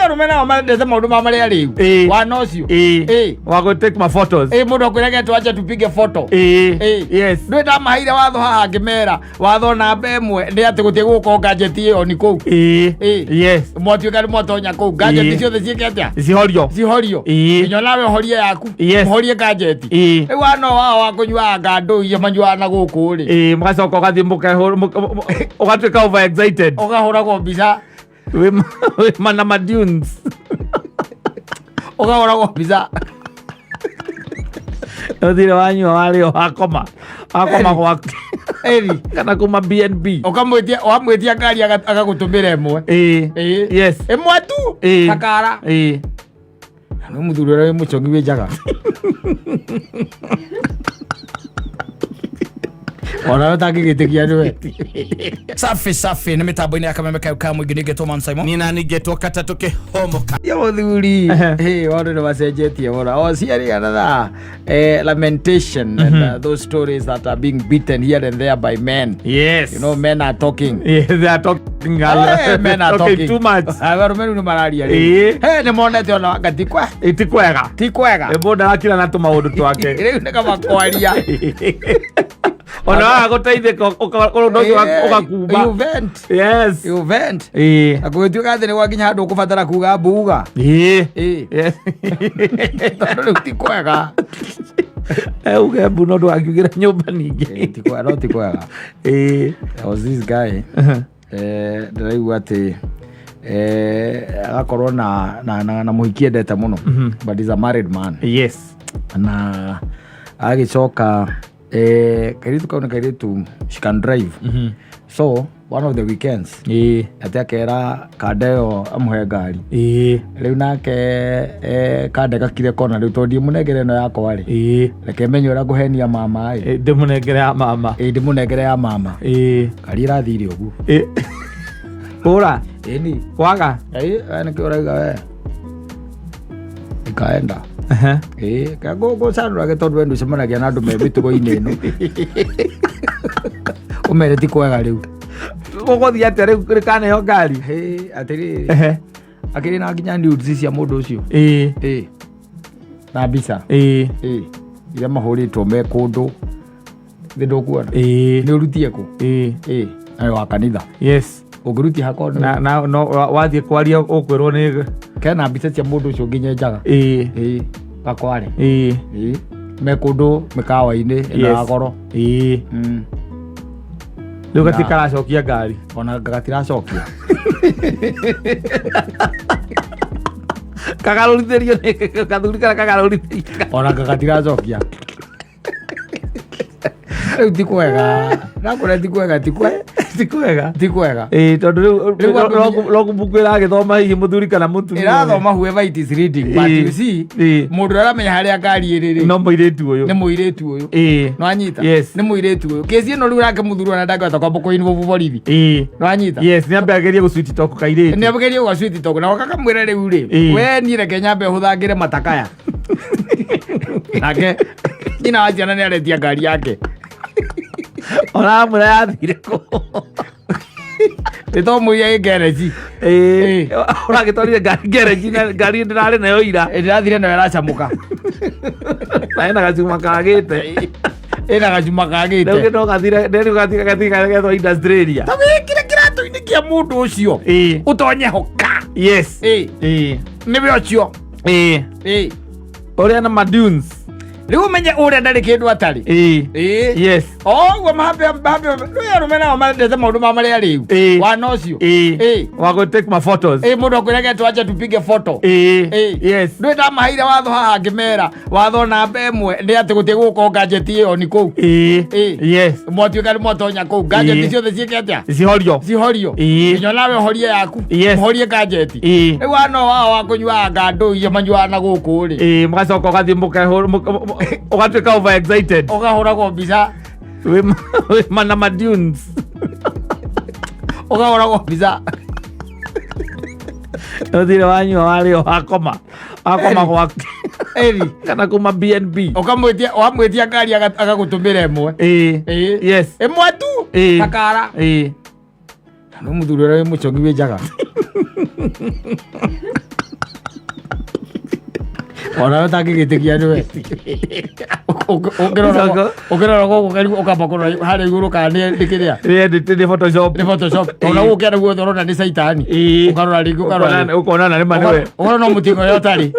rumena wamaleta maundu mamale yale wanosio wa go take my photos mundu akwiraga twaje tupige photo yes ndwita mahaire watho haha ngimera watho namba imwe ndi ati gutie guko gadget iyo ni kou yes mwatuika ni mwatonya kou gadget ciothe ciiketia cihorio nyo nawe horie yaku horie gadget wano wa kunywa ngando iyo manywa na guku ri mgacoka ugathimbuka ugatuika over excited ugahura go mbica we mana madunes ugahura go mbica uthire wanyua wari wakoma kwa kana kuma BNB ukamwitia ngari agagutumira imwe yes imwe tu kakara no muthuri uria muchongi wi njaga ona utakigitikia niwe safi ni mitambo-ini ya Kameme Kauka mwingi nigetwo Man Simon nina nigetwo Katatu Kihomoka ya muthuri wandu ni macenjetie mura o ciari another lamentation and those stories that are being beaten here and there by men. Yes, you know, men are talking. Yes, they are talking. Men are talking too much. Abarumeru ni mararia ni monete ona ngati kwa ti kwega eboda akira na tumaundu twake riu ni kama kwaria ona guteithika ugakuba you vent. Yes, you vent. Agwituka thini gwakinya handu ukubatara kuga mbuga yes tondu ti kwega uge mbuno ndu akiugira nyumba ningi ti kwega there was this guy ndiraigua ati agakorwo na muhikie ndete muno but he's a married man. Yes, na agicoka kairitu kauna kairitu she can drive. So one of the weekends ati akera kadeo amhe ngari riu nake kade gakire kona riu tondi munegere no yakwa ri reke menye ura guhenia mama ndimunegere ya mama ndimunegere ya mama kari rathire ugu ura ni kwaga ani kiuraiga we ikaenda kagogo sanura ke tondu wendu semanagia na andu me mitugo-ini ino umere ti kwega riu guguthia atia riu rikaneho ngari atiri akiri na nginya nudes cia mundu ucio na mbica iria mahuritwo me kundu ndukuona ni urutie ku ayo wa kanitha. Yes, uguruti hako no wathie kwaria ukwirwo ni kena mbica cia mundu ucio nginya njaga gakware me kundu mikawa-ini ina goro riu gatikaracokia ngari ona gatiracokia kagarurithĩrio nĩ kathuri kana kagarurithĩrio ona gatiracokia riu ti kwega nakũrĩa ti kwega ti kwega tondũ rĩu logbook ĩragĩthoma hihi mũthuri kana mũtumia ĩrathoma whoever it is reading but you see mũndũ aramenya harĩa ngari ĩrĩ no mũirĩtu ũyũ nĩ mũirĩtu ũyũ no anyita nĩ mũirĩtu ũyũ kesi ĩno rĩu rake mũthuri ona ndangĩhota kwamba kũinwo borithi no anyita yes nĩ ambĩragĩrie gũsweet talk kairĩtu nĩ ambĩragĩrie gũga sweet talk na gakamwĩra rĩu rĩ we niĩ reke nyambe hũthangĩre matakaya nake nyina wa ciana nĩ aretia ngari yake ona mwĩra yathire kũ ĩtomũia ĩngereji ũragĩtwarire ngari ngereji na ngari ndĩrarĩ nayo ira ndĩrathire nayo ĩracamũka na ĩna gacuma kagĩte ĩna gacuma kagĩte rĩu no gathire rĩu gathire industry area tawĩkire kĩratũ-inĩ kĩa mũndũ ũcio ũtonye hoka. Yes, nĩwe ũcio ũrĩa na madunes riu menye uria ndari kindu atari yes oguo mahambe nduya rumena wamalete maundu mamale riu wanocio wa go take my photos mundu akwiraga twaje tupige photo yes ndwita mahaire watho haha ngimera watho namba imwe ndi ati gutie guko gadget iyo ni kou yes mwatuika ni mwatonya kou gadget ciothe ciiketia cihorio nyo nawe horie yaku horie gadget riu ano wa kunywa ngando iyo manywa na guku ri mgacoka ugathimbuka ugatuika over excited ugahura go mbica we mana madunes ugahura go mbica uthire wanyua wari wakoma kwa kana kuma BNB ukamwitia ngari agagutumira imwe yes imwe tu kakara no muthuri uria muchongi wi njaga Ona utangigitikia niwe ukirora goko karibu ukamba kurora hari iguru kana ndikiria ni Photoshop ona ukera guothe urona ni saitani ukarora ringi ukona na nima niwe ukona no mutingo yotari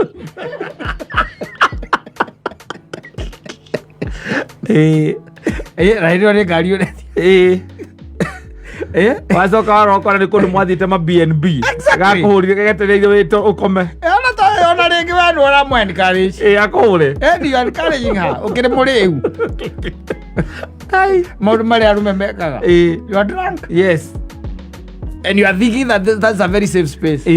radio ni ngari wacoka warokora nä kå ndå mwathite ma BNB gakå hå rire getereire wä to å kome ona rä ngä wanå ramwe akå hå re å kä rä må rä u maå ndå marä a arume mekaga and you are thinking that that's a very safe space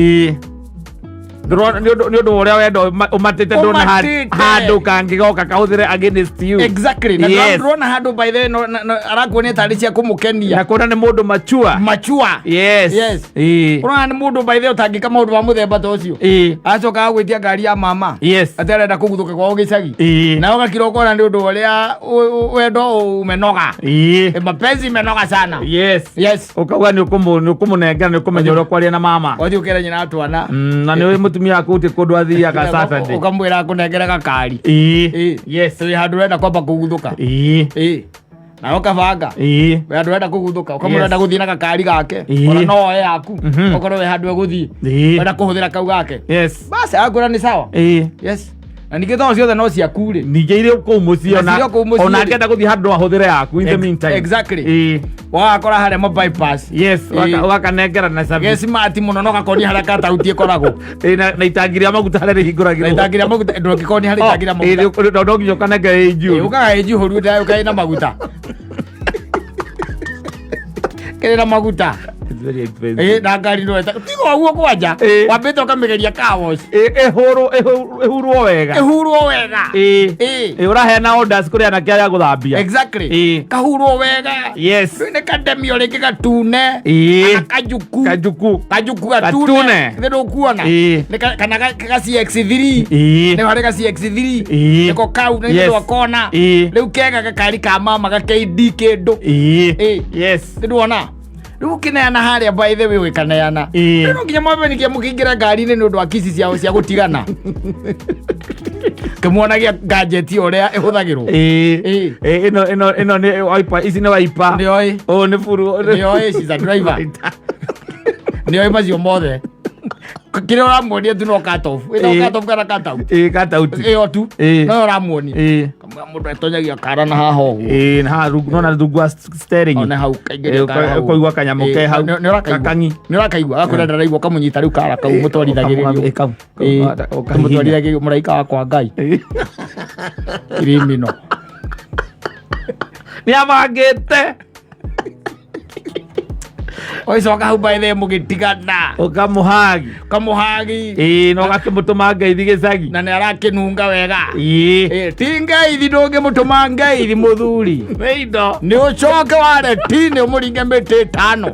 nä å ndå å rä a wenda å matä te ndå na handå kangä goka kahå thä re ndårona handå baithe arakuonia tarä cia kå må kenia na kuona nä må ndå machua ũrona nĩ mũndũ baithe ũtangĩka maũndũ ma mũthemba ta ũcio acokaga gwĩtia ngari ya mama atĩ arenda kũguthũka kwao gĩcagi na ũgakira ũkona nĩ ũndũ ũrĩa wendo umenoga mapenzi menoga sana ũkauga nĩ ũkũmũnengera nĩ ũkũmenya ũrĩa ũkwaria na mama wathi ũkera nyina atwana na nĩ ũĩ mũtumia waku gũtirĩ kũndũ athiaga Saturday ũkamwĩra akũnengere gakari wĩ handũ ũrenda kwamba kũguthũka na ũkabanga we handũ ũrenda kũguthũka ũkamwĩra ũrenda gũthiĩ na gakari gake ona no oe yaku okorwo we handũ egũthiĩ ũrenda kũhũthĩra kau gake basi akwĩra nĩ sawa na ningĩ tondũ ciothe no ciaku rĩ ningĩ irĩ kũu mũciĩ ona angĩenda gũthiĩ handũ ahũthĩre yaku in the meantime wagakora harĩa mo bypass ũgakanengera na ge smart mũno no gakonia harĩa katauti ĩkoragwo na itangi rĩa maguta harĩa rĩhingũragĩrwo itangi rĩa maguta ndũngĩkonia harĩa itangi rĩa maguta no nginya ũkanengera ĩnjiũru ũkaga ĩnjihũru ũkaĩ na maguta kĩrĩ na maguta na ngari no eta tigo uguo kwanja wambĩte ũkamĩgeria car wash ĩhurwo wega ũraheana orders kũrĩ anake arĩa gũthambia kahurwo wega nĩ kademio rĩngĩ gatune kajuku gatune thĩ ndũkuona kana ga CX3 nĩ harĩ ga CX3 nĩko kau nĩ ndwakona rĩu kega gakari ka mama gakeidi kĩndũ thĩ ndwona rĩu kĩneana harĩa by the way wĩkaneana no nginya mwambenikia mũkĩingĩra ngari-inĩ nĩ ũndũ wa kisi ciao cia gũtigana kĩmuonagia gadget ũrĩa ĩhũthagĩrwo ĩno nĩ wiper ici nĩ wiper nĩoĩ nĩ furu nĩoĩ she's a driver nĩoĩ macio mothe kĩrĩa ũramuonia tu no cut off kana cut out ĩyo tu no ũramuonia mũndũ etonyagia kara na haha ũguo na haha rungu nona rungu wa steering ona hau kaigua kanyamũ ke hau nĩ ũrakaigua gakwĩra ndaraigua kamũnyita rĩu kara kau mũtwarithagĩrĩrio mũtwarithagĩrio mũraika wakwa Ngai criminal nĩabangĩte oicoka hau baithe mũgĩtigana ũkamũhagi no gakĩmũtũma ngeithi gĩcagi na nĩ arakĩnunga wega ti ngeithi ndũngĩmũtũma ngeithi mũthuri nĩ ũcoke ware ti nĩ ũmũringe mĩtĩ 5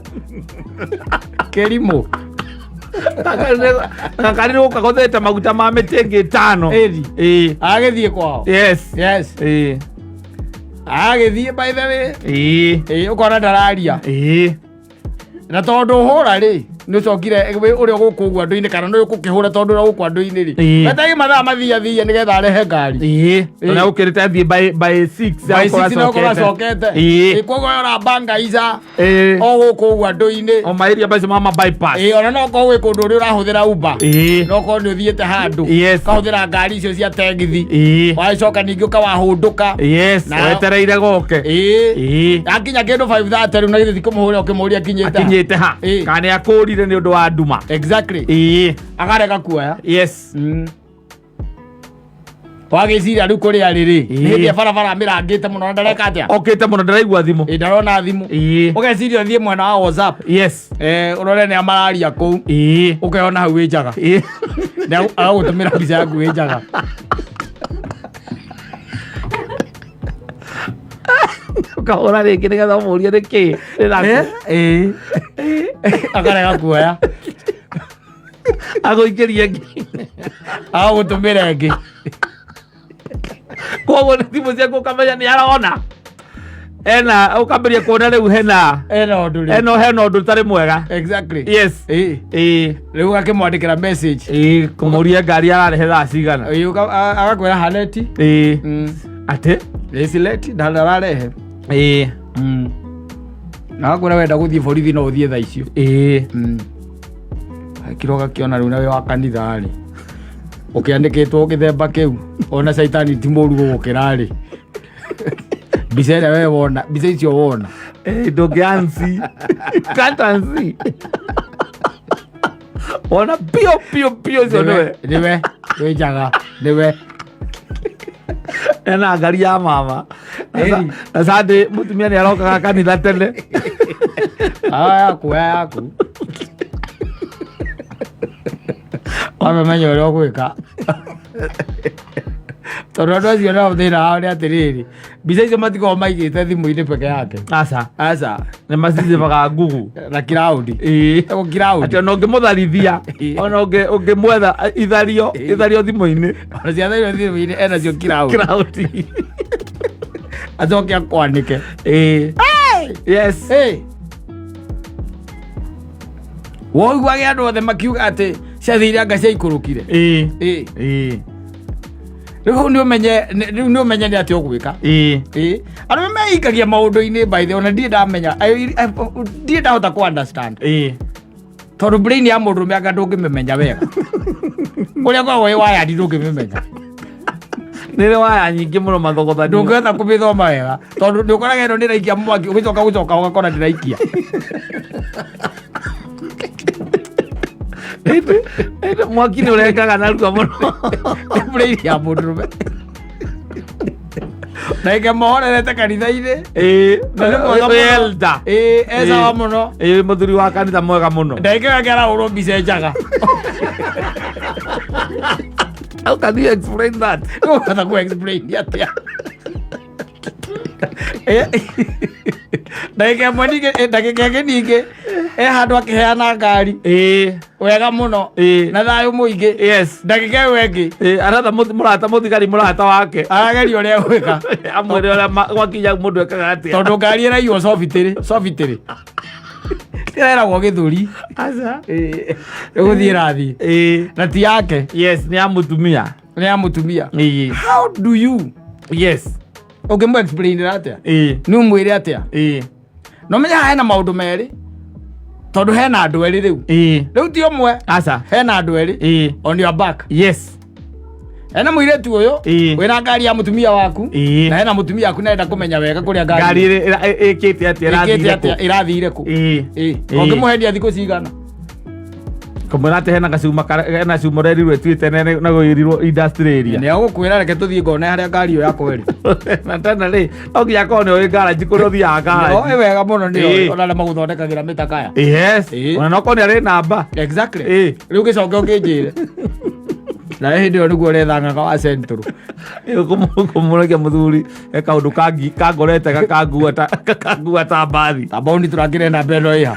kĩrimũ gakari nĩ gũkagothete maguta ma mĩtĩ ĩngĩ 5 agĩthiĩ kwao agĩthiĩ by the way ũkona ndararia na tondũ hũra rĩ nĩ ũcokire ũrĩa gũkũ ũguo andũ-inĩ kana nĩ ũkũkĩhũra tondũ ũrĩa gũkũ andũ-inĩ rĩ wetai mathaa mathiathia nĩgetha arehe ngari na ũkĩrĩte athiĩ by 6 na ũkorwo acokete koguo ũrabanga ica o gũkũ ũguo andũ-inĩ o maĩria macio mama bypass ona no korwo gwĩ kũndũ ũrĩa ũrahũthĩra Uber no korwo nĩ ũthiĩte handũ ũkahũthĩra ngari icio cia tegithi wacoka ningĩ ũkawahũndũka wetereire goke akinya kĩndũ 5:30 rĩu na githĩ kũmũhũrĩra ũkĩmũria akinyĩte ha kana nĩ akũrire nĩ ũndũ wa nduma agarega kuoya wagĩciria rĩu kũrĩa rĩrĩ nĩ hĩndĩ ya barabara mĩrangĩte mũno na ndareka atĩa okĩte mũno ndaraigua thimũ ndarona thimũ ũgeciria ũthiĩ mwena wa WhatsApp ũrore nĩ amararia kũu ũkeyona hau wĩ njaga agagũtũmĩra mbica yaku wĩ njaga ũkahũra rĩngĩ nĩgetha ũmũrie nĩkĩ akarega kuoya agũikĩrie ngĩ agagũtũmĩra ĩngĩ koguo thimũ ciaku ũkamenya nĩ arona ena ukamberia kuona riu hena undu tari mwega. Exactly. Yes. Riu akimwandikira message kumuria ngari ararehe thaa cigana agakwira haleti ati sileti ndararehe agakwira wenda guthie borithi no uthie thaa icio akiroga kiona riu nawe wa kanitha ri ukiandikitwo githemba kiu ona shaitani ti murugo gukirari mbica ĩrĩa we wona mbica icio wona ndũngĩansi katansi ona pio cio nĩwe wĩ njaga nĩwe ena ngari ya mama na sande mũtumia nĩ arokaga kanitha tene yaku wamemenya ũrĩa ũgwĩka tondũ andũ acio nao thĩna wao nĩ atĩrĩrĩ mbica icio matikoragwo maigĩte thimũ-inĩ peke yake aca nĩ macizibaga Google na kiraundi atĩ ona ũngĩmũtharithia ona ũngĩmwetha ithario thimũ-inĩ ona ciathario thimũ-inĩ enacio kiraundi acoke akwanĩke woiguage andũ othe makiuga atĩ ciathire anga ciaikũrũkire rĩu nĩ ũmenye nĩ atĩ ũgwĩka andũ meikagia maũndũ-inĩ baithe ona ndirĩ ndamenya ndirĩ ndahota ku understand tondũ brain ya mũndũ mĩanga ndũngĩmĩmenya wega ũrĩa koragwo ĩ wayandi ndũngĩmĩmenya nĩrĩ waya nyingĩ mũno mathogothani ndũngĩhota kũmĩthoma wega tondũ nĩũkoraga ĩno ndĩraikia mwaki ũgĩcoka ũgakora ndĩraikia mwaki nĩ ũrekaga narua mũno brain ya mũndũ na ĩkĩmohorerete kanitha-inĩ ecaga mũno mũthuri wa kanitha mwega mũno ndaikĩgakĩaraũrwo mbica njaga How can you explain that? Ũkata ku explain atĩa ndagĩka ĩngĩ ningĩ handũ akĩheana ngari wega mũno na thayũ mũingĩ ndagĩka ĩyo ĩngĩ aratha mũrata mũthigari mũrata wake arageria ũrĩa gwĩka amwĩre ũrĩa gwakinya mũndũ ekaga atĩa tondũ ngari ĩraiywo sobitĩrĩ ĩreragwo gĩthũri ĩgũthiĩ ĩrathiĩ na ti yake nĩ ya mũtumia how do you ũngĩmũ explainĩra atĩa nĩ ũmwĩre atĩa no menya hena maũndũ merĩ tondũ hena andũ erĩ rĩu ti ũmwe hena andũ erĩ on your back hena mũirĩtu ũyũ wĩna ngari ya mũtumia waku na hena mũtumia waku nenda kũmenya wega kũrĩa ngari ĩkĩte atĩa ĩrathire kũ ũngĩmũhendia thikũ cigana kamwĩra atĩ hena cuma ũrerirwo ĩtuĩte na gũĩrirwo industry area nĩ agũkwĩra reke tũthiĩ ngone harĩa ngari ĩyo yakwa ĩrĩ na tena rĩ no nginya korwo nĩ ũĩ ngaranji kũrĩa ũthiaga ngaranji ĩ wega mũno nĩ ona magũthondekagĩra mĩtakaya ona no korwo nĩ arĩ namba rĩu gĩcoke ũkĩnjĩre nawe hĩndĩ ĩyo nĩguo ũrethangaga wa central kũmũrekia mũthuri kaũndũ kangorete gakangua ta mbathi ta mbaũni tũrakĩre namba ĩno ĩha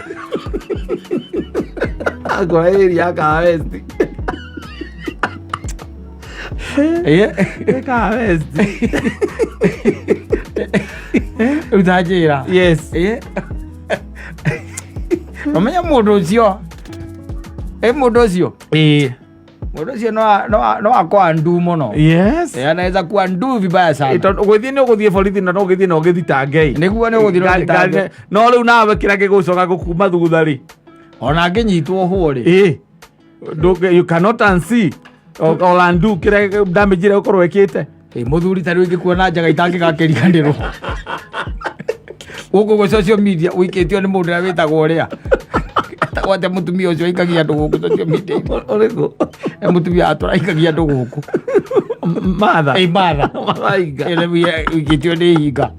ngora ĩria ka west ka west utajira omenya mũndũ ũcio no akwa ndu mũno anaweza kuwa ndu vibaya sana ũgĩthiĩ nĩ ũgũthiĩ borithi na no ũgĩthiĩ na ũgĩthitange nĩguo nĩ ũgũthiĩ no rĩu nawe kĩrĩa gĩgũcoka gũkuma thutha rĩ ona angĩnyitwo huo rĩ you cannot unsee or undo kĩrĩa damage ĩrĩa ũkorwo ĩkĩte mũthuri ta rĩu ingĩkuona njaga itangĩgakĩriganĩrwo gũkũ gwĩ social media ũikĩtio nĩ mũndũ ũrĩa wĩtagwo ũrĩa gwate mũtumia ũcio aikagia andũ gũkũ social media ũrĩkũ mũtumia atũraikagia andũ gũkũ matha ũikĩtio nĩ hinga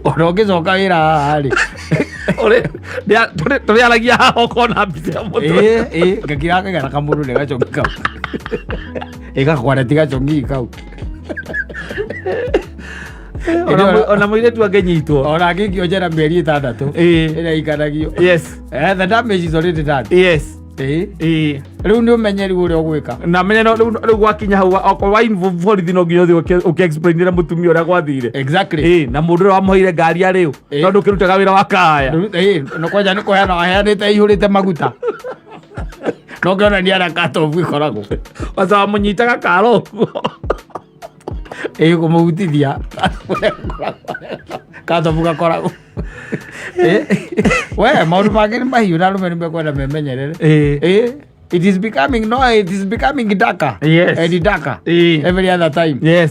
ona ũngĩcoka wĩra haha rĩ tũrĩaragia haha ũkona mbica mũndũ ngakira kagera kamũndũ nĩ gacong'i kau ĩgakwareti gacong'i kau ona mũirĩtu angĩnyitwo ona angĩikio njera mĩeri 6 ĩrĩa ikanagio the damage is already done riu ni umenye riu uria ugwika na menye riu gwakinya hau okwa wa involved no nginya uki-explainira mutumia uria gwathire exactly na mundu uria wamuheire ngari riu tondu ukirutaga wira wa kaya no kwanja ni kuheana aheanite ihurite maguta no ngiona ni ara katobu ikoragwo wacha wamunyitaga karo kumugutithia katobu gakoragwo we maundu mangĩ nĩ mahiũ na arũme nĩmekwenda memenyerere it is becoming darker and darker every other time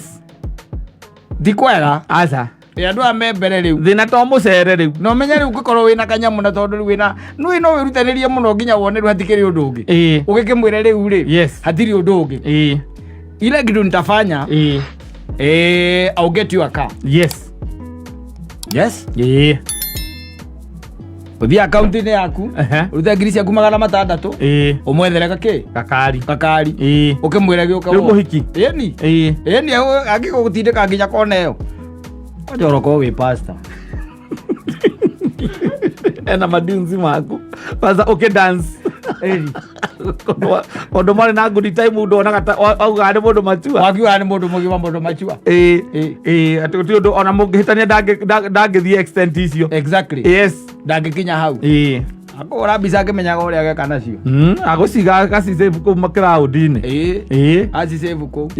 ti kwega aca andũ a membere rĩu thĩna to mũcere rĩu no menye rĩu ũngĩkorwo wĩna kanyamu na tondũ rĩu wĩna no wĩrutanĩrie mũno nginya wone rĩu hatikĩrĩ ũndũ ũngĩ ũgĩkĩmwĩra rĩu rĩ hatirĩ ũndũ ũngĩ ile kitu nitafanya I'll get you a car yes uthie akaunti-inĩ yaku urute ngiri ciaku 600 umwethere gakari ukimwĩra gĩũka mũhiki ĩni agĩgũtindĩka nginya kona ĩyo njoroko wĩ pastor ena madunzi maku kwanza ukidance Mundu mari na good time mundu onaga auga ni mundu machua wakiuga ni mundu mugima mundu machua ati ti undu ona mungihitania ndangithie extent icio exactly ndangikinya hau akora mbica akimenyaga uria ageka nacio aguciga agacicave kuu crowd-inĩ acicave kuu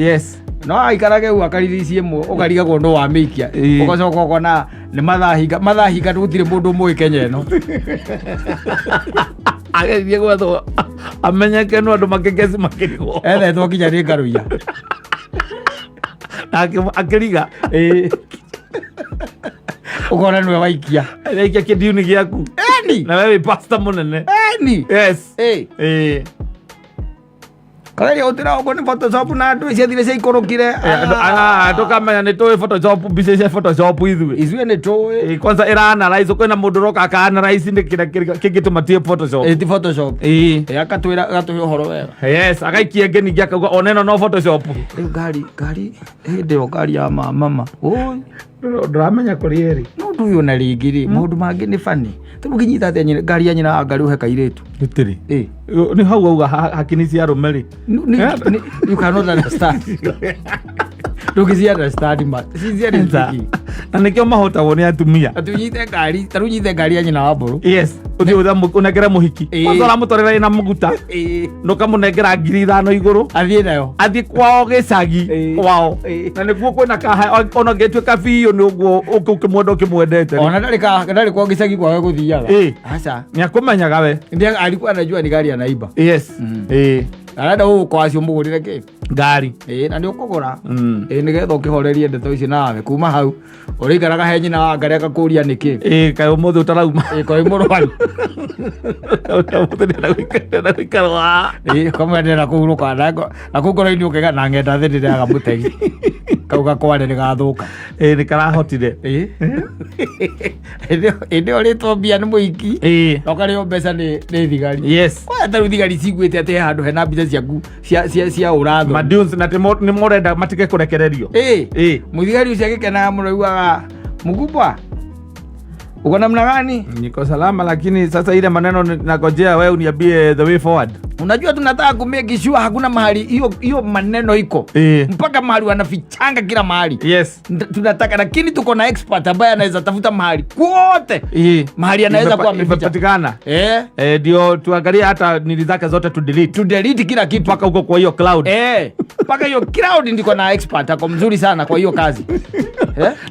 no aikarage u akariricie mwe ukarigagwo ndo wamikia ugacoka ukona ni mathahinga gutire mundu mui Kenya ino agethie gwetho amenyeke no andu makengeci makirigwo ethetwo kinya ni ngaruia akiriga ukona niwe waikia kidiuni giaku na wewe pastor munene Kaya utira uko ni Photoshop na andu icio thire cia ikorokire tukamenya ni tuwi Photoshop mbica cia Photoshop ithuĩ nĩ tuwi kwanza ira analyze kwina mundu roka aka analyze ni kira kingituma tie Photoshop ti Photoshop akatwira gatuhe uhoro wega agaikia ngeni ngia kauga oneno no Photoshop riu ngari ndio ngari ya mama oi ndramenya kuri eri no nduyo na ringi mundu mangi ni fani tukinyita ate ngari ya nyina ngari uhe kairitu gitiri ni hau auga hakinisi arumeri you cannot understand ndugizia understand ma sizia ringi na nikio mahotagwo ni atumia atunyite ngari tarunyite ngari ya nyina wa mburu uthi unengera muhiki kwanza uramutwarira ina muguta nukamunengera 5,000 iguru athie kwao gicagi kwao na niguo kwina kaha ona getuika biu ni uguo ukimwenda ukimwendete ona ndari kwao gicagi kwao guthiaga aca ni akumenyaga we ndio alikuwa anajua ni gari anaiba arada kwa acio mugurire ki ngari na ni ukugura nigetha ukihorerie ndeto ici nawe kuma hau urikaraga he nyina wa ngari akakuria niki kaĩ ũmũthĩ ũtarauma kaĩ mũrwaru ũmũthĩ ndĩraguikarwa kamwendera kũhurũka na kũu ngoro-inĩ ũkĩga na ngenda thĩ ndĩreaga mũtegi kau gakware nĩ gathũka nĩ karahotire ĩndĩ ũrĩtwo mbia nĩ mũhiki na ũkarĩo mbeca nĩ thigari tarĩu thigari ciguĩte atĩ he handũ hena mbica ciaku cia ũratho maduns na nĩ morenda matige kũrekererio mũthigari ũcio agĩkenaga mũno augaga mkubwa uko namna gani? Niko salama, lakini sasa ile maneno nagojea wewe uniambie the way forward. Unajua tunataka kumake sure hakuna mahali hiyo maneno iko mpaka mahali wanafichanga kila mahali. Tunataka, lakini tuko na expert ambaye anaweza tafuta mahali kote mahali anaweza kuwa amepatikana. Ndio tuangalie hata nili zake zote to delete kila kitu mpaka huko kwa hiyo cloud. Mpaka hiyo cloud ndiko na expert ako mzuri sana kwa hiyo kazi.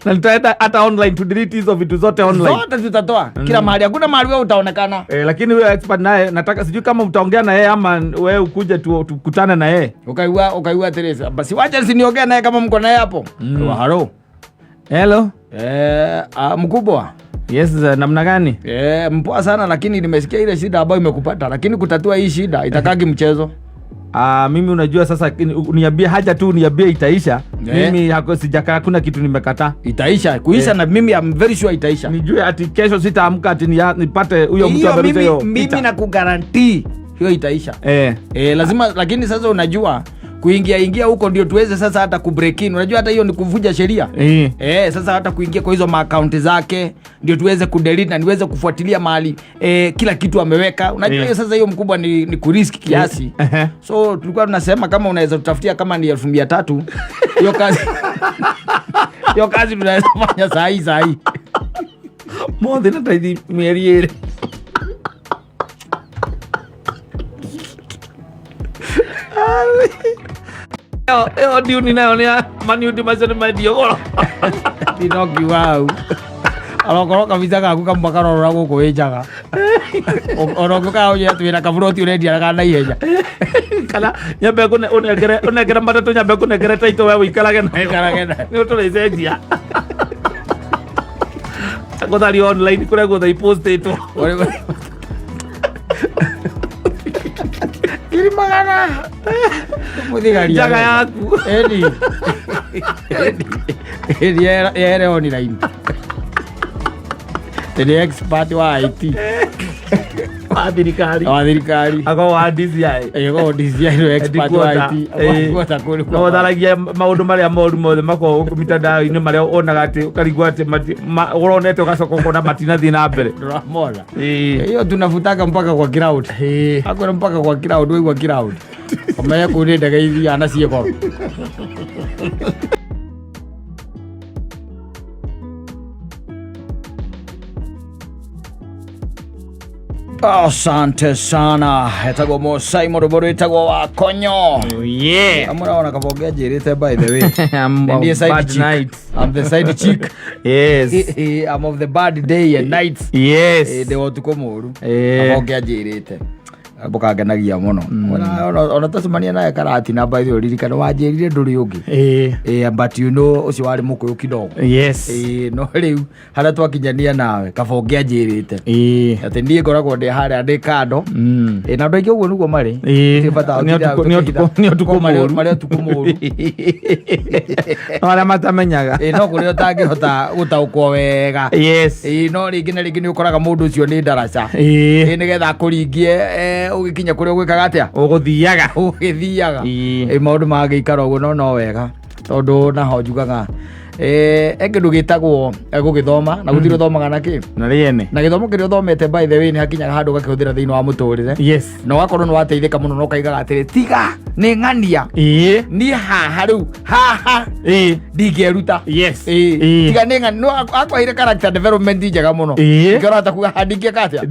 Na nitaenda hata online to delete hizo vitu zote online. Zote tutatoa kila mahali, hakuna mahali wewe utaonekana. Lakini wewe expert naye nataka sijui kama mtaongea na yeye ama wewe ukuje tukutane na yeye. Ukaiwa Teresa. Basi wacha nisiniongee naye kama mko naye hapo. Hello. Mkubwa. Yes, namna gani? Mpoa sana, lakini nimesikia ile shida ambayo imekupata, lakini kutatua hii shida itakagi mchezo. Mimi unajua sasa uniambie haja tu uniambie itaisha. Mimi sijakaa kuna kitu nimekataa. Itaisha, kuisha na mimi I'm very sure itaisha. Nijue ati kesho sitaamka ati nipate huyo mtu ameruta hiyo. Mimi nakugarantii hiyo itaisha. Lazima, lakini sasa unajua kuingia huko ndio tuweze sasa hata kubreak in. Unajua hata hiyo ni kuvuja sheria. Sasa hata kuingia kwa hizo account zake ndio tuweze kudelete na niweze kufuatilia mahali kila kitu ameweka. Unajua hiyo sasa hiyo mkubwa ni kuriski kiasi. So tulikuwa tunasema kama unaweza tutafutia kama ni 300 hiyo kazi hiyo kazi tunaweza fanya saa hii Mothe na taithi mieri ere. Eo diuni nayo ni maniuti macio nĩmendio goro. Tinoki wau alokorwo kabisa gaku kamwaka rorora gũkũ wĩnjaga ona ũngĩũkaga ũnye twĩna kaburoti ũrendianaga na ihenya kana nyambe ũnengere matatũ nyambe kũnengere taitũ we ũikarage nĩ ũtũrĩcenjia gũtharia online kũrĩa guothe ipostĩtwo kirimagana mũthigari njaga yaku edi ere online tene expert wa IT wa thirikari ako wa DCI no expert wa IT no tharagia maundu maria moru mothe mako mitandao-inĩ maria onaga ati ukarigwa ati uronete ugacoka ukona matina thiĩ na mbere ndũramona hiyo tunafutaka mpaka kwa crowd akora mpaka kwa crowd weigua crowd omaya kũrĩ ndege ithiana ciĩkoro. Asante sana. Etagwo Mosai Moroboro, etagwo Wakonyo. Amuraona kabogea njirite by the way. I'm the side chick. Yes. I'm of the bad day and nights. Yes. De otuko moru. Kabogea njirite. Bukagenagia muno. Ona tasumania naye karati na by the way ririkana wanjirire nduri ungi. But you know ucio wari mukuyu kidogo. Yes. No riu hara twakinyania nawe kabogea njirite. Ati ndie ngoragwo ndi haria ndi kando. Na ndu aingi uguo niguo mari. Ni otuko mari moru. Aria matamenyaga. No kuri utangihota gutaukwo wega. Yes. No ringi na ringi ni ukoraga mundu ucio ni ndaraca. Nigetha kuringie ugikinya kuri gwikaga atia ugithiaga maundu magikara uguo no wega tondu naho njugaga ndu gitagwo gugithoma na guthiro thomaga naki na riene na githomo kiria thomete by the way ni hakinyaga handu gakihuthira thiini wa muturire. Yes. No wakorwo ni wateithika muno no kaigaga atiri tiga ni ng'ania ni haha riu haha ndingeruta. Yes. Tiga ni ng'ania no akwahire character development njega muno ngirota kuga handinge katia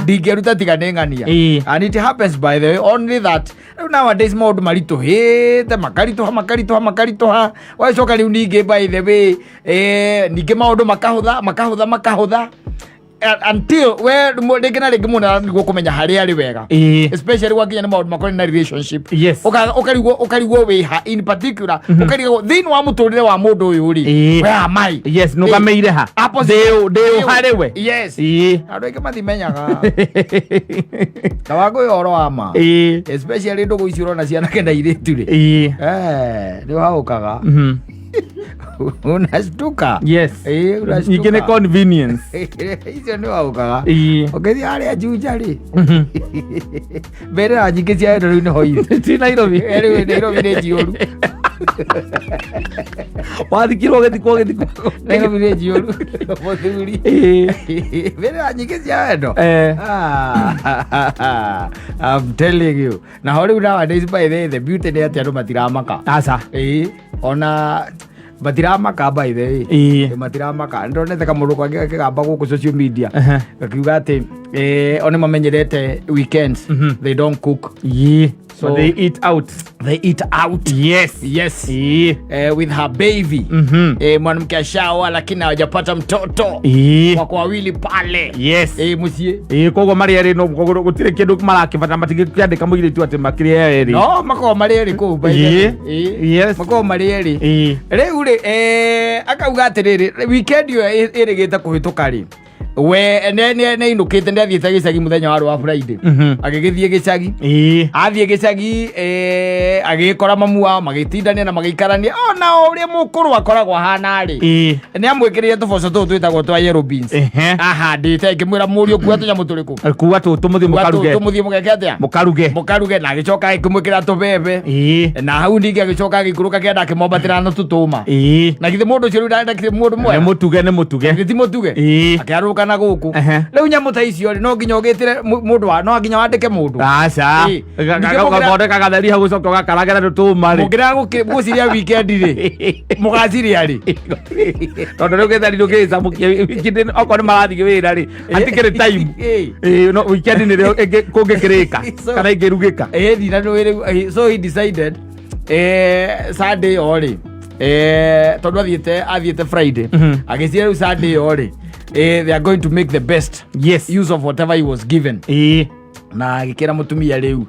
ndingeruta tiga ni ng'ania. And it happens by the way only that nowadays maundu marituhite makarituha wacoka riu ningi by the way ningi maundu makahutha until where ndingi na ringi muna niguo kumenya haria ari wega especially wakinya ni maundu makoni na relationship. Yes. Ukarigwo wiha in particular ukarigwo thiini wa muturire wa mundu uyu ri where am I. Yes. Nugameire ha deu hariwe. Yes. Andu aingi mathimenyaga tawago yoro ama especially ndugu ici urona ciana kenda iritu ri ni waukaga unastuka. Yes. Nyingĩ nĩ convenience. Icio nĩ waukaga ũgĩthiĩ harĩa Juja rĩ mbere nyingĩ cia endo rĩu nĩho irĩ ti Nairobi nĩ njioru wathikirwo ũgĩthikwo Nairobi nĩ njioru mũthuri mbere nyingĩ cia endo I'm telling you. Na rĩu nowadays by the beauty nĩ atĩ andũ matiramaka aca ona matiramaka by the way matiramaka ndonete kamũndũ kangĩ gakĩgamba gũkũ social media gakiuga atĩ one mamenyerete weekends they don't cook. So they eat out. Yes. With her baby. Mwanamke ashaoa lakini hawajapata mtoto wako wawili pale. Yes. Musie koguo mari eri no gutire kindu marakibata matigĩkĩandĩka mũgirĩtu atĩ makĩrĩ eri no makorwo mari eri kũu yes makorwo mari eri rĩu rĩ akauga atĩrĩrĩ weekend ĩyo ĩrĩgĩte kũhĩtũka rĩ we ne indukite ndathiite gicagi muthenya wa Friday agigithie gicagi athie gicagi agikora mamu wao magitindania na magikarania ona uria mukuru akoragwo hana ri ni amwikirire tuboco tu twitagwo twa yellow beans ahandite ngimwira muri kuwa tunyamu turiku kuwa tu tumuthie mugeke atia mukaruge na gicoka akimwikira tubebe na hau ningi agicoka agikuruka kienda akimombatira na tutuma na githe mundu ucio nda kire mundu mwe ni mutuge giti mutuge akiaruka na guku riu nyamu ta icio no nginya ugitire mundu wa no nginya wandike mundu aca gathondeka gatheri hau gucoka gakaragera tutuma ri mugira guciria weekend ri mugaciria ri tondu riu githeri ndugica mukie weekend oko ni marathi wira ri atikire time no weekend ni rio kungikirika kana ingirugika thina no so he decided Sunday ori tondu athiete Friday agiciria riu Sunday ori they are going to make the best use of whatever he was given na agikira mutumia riu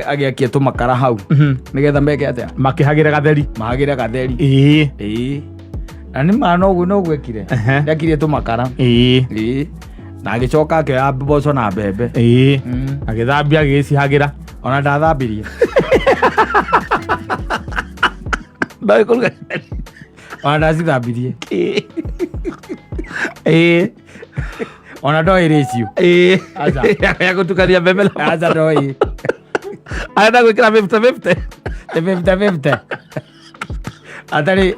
agiakia tumakara hau nigetha meke atia makihagira gatheri na ni mana uguo no gwekire ndakirie tumakara na agicoka akioya mboco na mbembe agithambia agicihagira ona ndathambirie ona ndacithambirie ona ndoi ratio ya gutukania mbembe na aca ndoi arenda gwikira 50 atari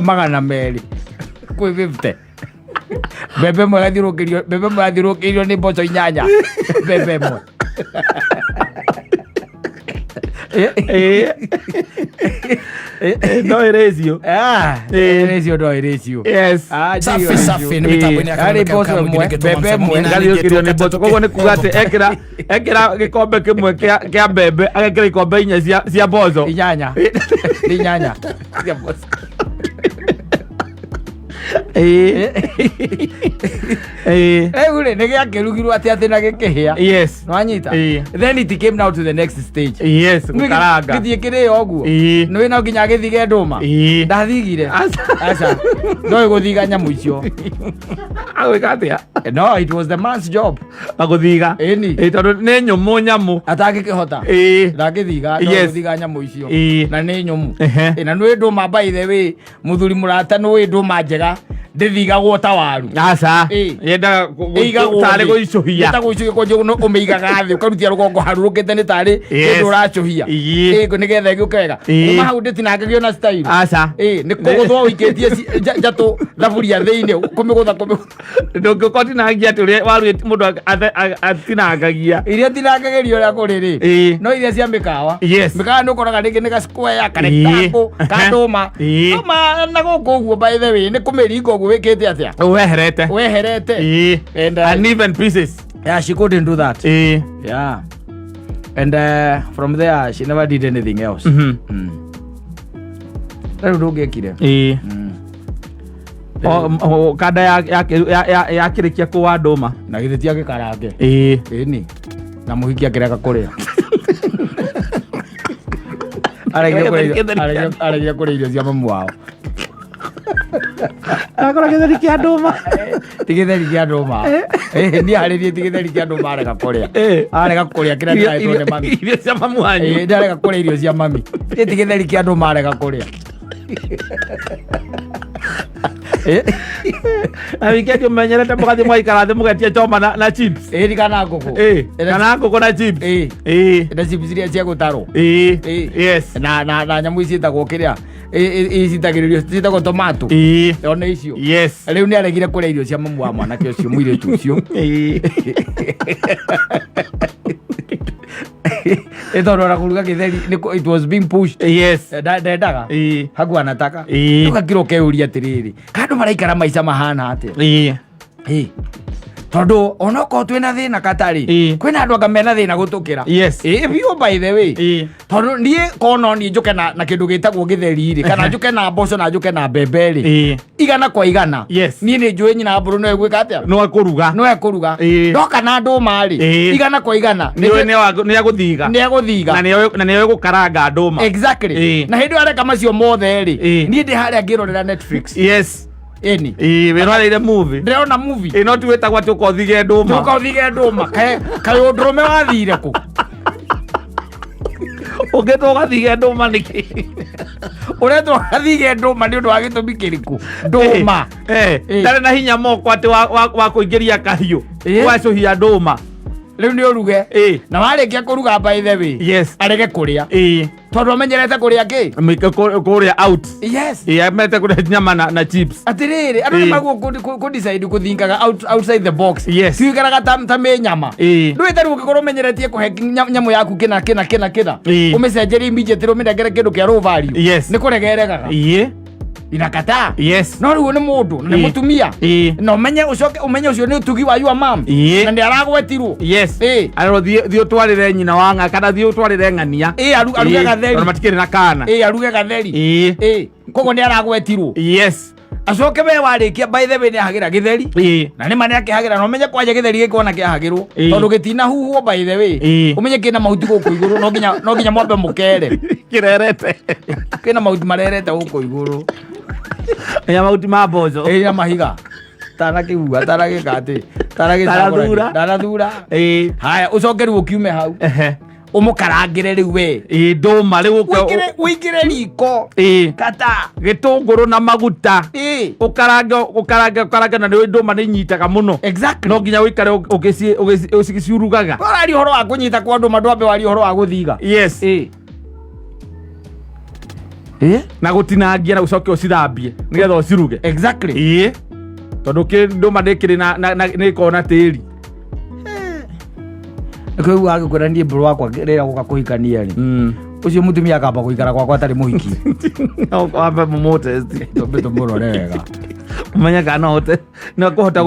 magana meri kwi 50 mbembe mwe gathirukirio ni mboco 8 mbembe mwe no ratio ratio no ratio safi ni mitambo ni ari mboco mwe mbembe mwe gathirukirio ni mboco koguo ni kuga ati ekira gikombe kimwe kia mbembe agekira ikombe 4 cia mboco 8 cia mboco ule nige akirugirwo ati na gikihia no anyita then it came now to the next stage gukaranga githie kire oguo no ina nginya githige nduma ndathigire aca no iguthiga nyamu icio agwika atia no it was the man's job aguthiga tondu ni nyumu nyamu atangikihota ndagithiga no guthiga nyamu icio na ni nyumu na no nduma by the way muthuri murata no nduma njega ndithigagwo ta waru aca yenda tari guicuhia yenda guicuhia ko jono umeigaga thi ukarutia rugongo harurukite ni tari ndu uracuhia nigetha giukega kuma hau nditinangagio na style aca ni kuguthwa uiketie njatu thaburia thiini kumigutha ndungikotinangia ati uria waru mundu atinangagia iria tinangagirio uria kuriri no iria cia mikawa mikawa ni ukoraga ringi ni ga square karektango kanduma ma na guku uguo by the way ni kumiringo uguo wikite atia weherete and uneven pieces she couldn't do that and from there she never did anything else ndugekire kada yakirikia kuwa nduma na githiti agikarange ni na muhiki akireka kuria aragia kuria irio cia mamu wao akora githeri kia nduma tigitheri kia nduma ni haririe tigitheri kia nduma areka kuria kira ndaitwo ne mami irio cia mamu wanyu ndareka kuria irio cia mami tigitheri kia nduma areka kuria awikendi umenyerete mugathi mwaikara thi mugetie choma na chips kana nguku na chips na chips iria cia gutarwo na nyamu ici itagwo kiria icitagiririo citagwo tomato ona icio riu ni aregire kuria irio cia mamu wa mwanake ucio muiritu ucio tondu ona kuruga githeri it was being pushed ndendaga hagu anataka tukakira ukeuria atiriri kandu maraikara maica mahana atia tondu onoko twina thina katari kwina andu anga mena thina gutukira biu by the way tondu nie kono ni njuke na kindu gitagwo githeri ri kana njuke na mboco na njuke na mbembe ri igana kwa igana nie ni njui nyina mburu no egwika atia no ekuruga ndoka na nduma ri igana kwa igana ni aguthiga na ni gukaranga nduma exactly na hindu areka macio mothe ri nie ndi haria ngirorera Netflix Eni. Wĩrorĩire movie. Ndĩrona movie. No tuwĩtagwo atĩ ũkothige ndũma. Ũkothige ndũma. Kaĩ ũndũrũme wathire kũ? Ũngĩtwo ũgathige ndũma nĩkĩ? Ũretwo ũgathige ndũma nĩ ũndũ wa gĩtũmi kĩrĩkũ? Ndũma. Ndarĩ na hinya moko atĩ wa kũingĩria kahiũ. Wacũhia ndũma. Rĩu nĩ ũruge. Na warĩkia kũruga by the way. Yes. Arege kũrĩa. Tondũ amenyerete kũrĩa kĩ? Kũrĩa out. Yes. Amenyerete kũrĩa nyama na chips. Atĩrĩrĩ, andũ nĩmaguo kũdecide kũthingaga outside the box. Yes. Tiũikaraga ta mĩ nyama. Ndũĩ ta rĩu ũngĩkorwo ũmenyeretie kũhe nyamũ yaku kĩna. Ũmĩcenjerie immediately ũmĩnengere kĩndũ kĩa low value. Yes. Nĩkũregeregaga. Inakataa. Yes. No rĩu nĩ mũndũ na nĩ mũtumia. Na ũmenye ũcio nĩ ũtugi wa your mom. Na nĩaragwetirwo. Yes. Arero thiĩ ũtwarĩre nyina wa ng'a kana thiĩ ũtwarĩre ng'ania. Aruge gatheri. Tondũ matikĩrĩ na kana. Aruge gatheri. Koguo nĩaragwetirwo. Yes. Acoke we warĩkia by the way nĩahagĩra gĩtheri. Na nĩma nĩakĩhagĩra na ũmenye kwanja gĩtheri gĩkona kĩahagĩrwo. Tondũ gĩtinahuhwo by the way. Ũmenye kĩna mahuti gũkũ igũrũ no nginya mwambe mũkere. Kĩrerete. Kĩna mahuti marerete gũkũ igũrũ. Ya mahuti ma mboco. Ya mahiga. Tarakĩhua tarakĩka atĩ. Ndanathura. Haya ũcoke rĩu ũkiume hau. Ũmũkarangĩre rĩu we. Ndũma rĩu ũingĩre riko. Kata gĩtũngũrũ na maguta. Ũkarange na nĩũĩ ndũma nĩinyitaga mũno. Exactly. No nginya ũikare ũgĩciurugaga. Wararia ũhoro wa kũnyita kwa ndũma ndwambe waria ũhoro wa gũthiga. Yes. Na gũtinangia na ũcoke ũcithambie nĩgetha ũciruge. Exactly. Tondũ ndũma nĩkĩrĩ nĩkorwo na tĩri. Kau agĩkwĩra niĩ mbũrũ wakwa rĩrĩa gũka kũhikania rĩ. Ũcio mũtumia akamba gũikara gwakwa atarĩ mũhiki. Wambe mũmũtesti. Tũmũrore wega. Ũmenye kana no kũhota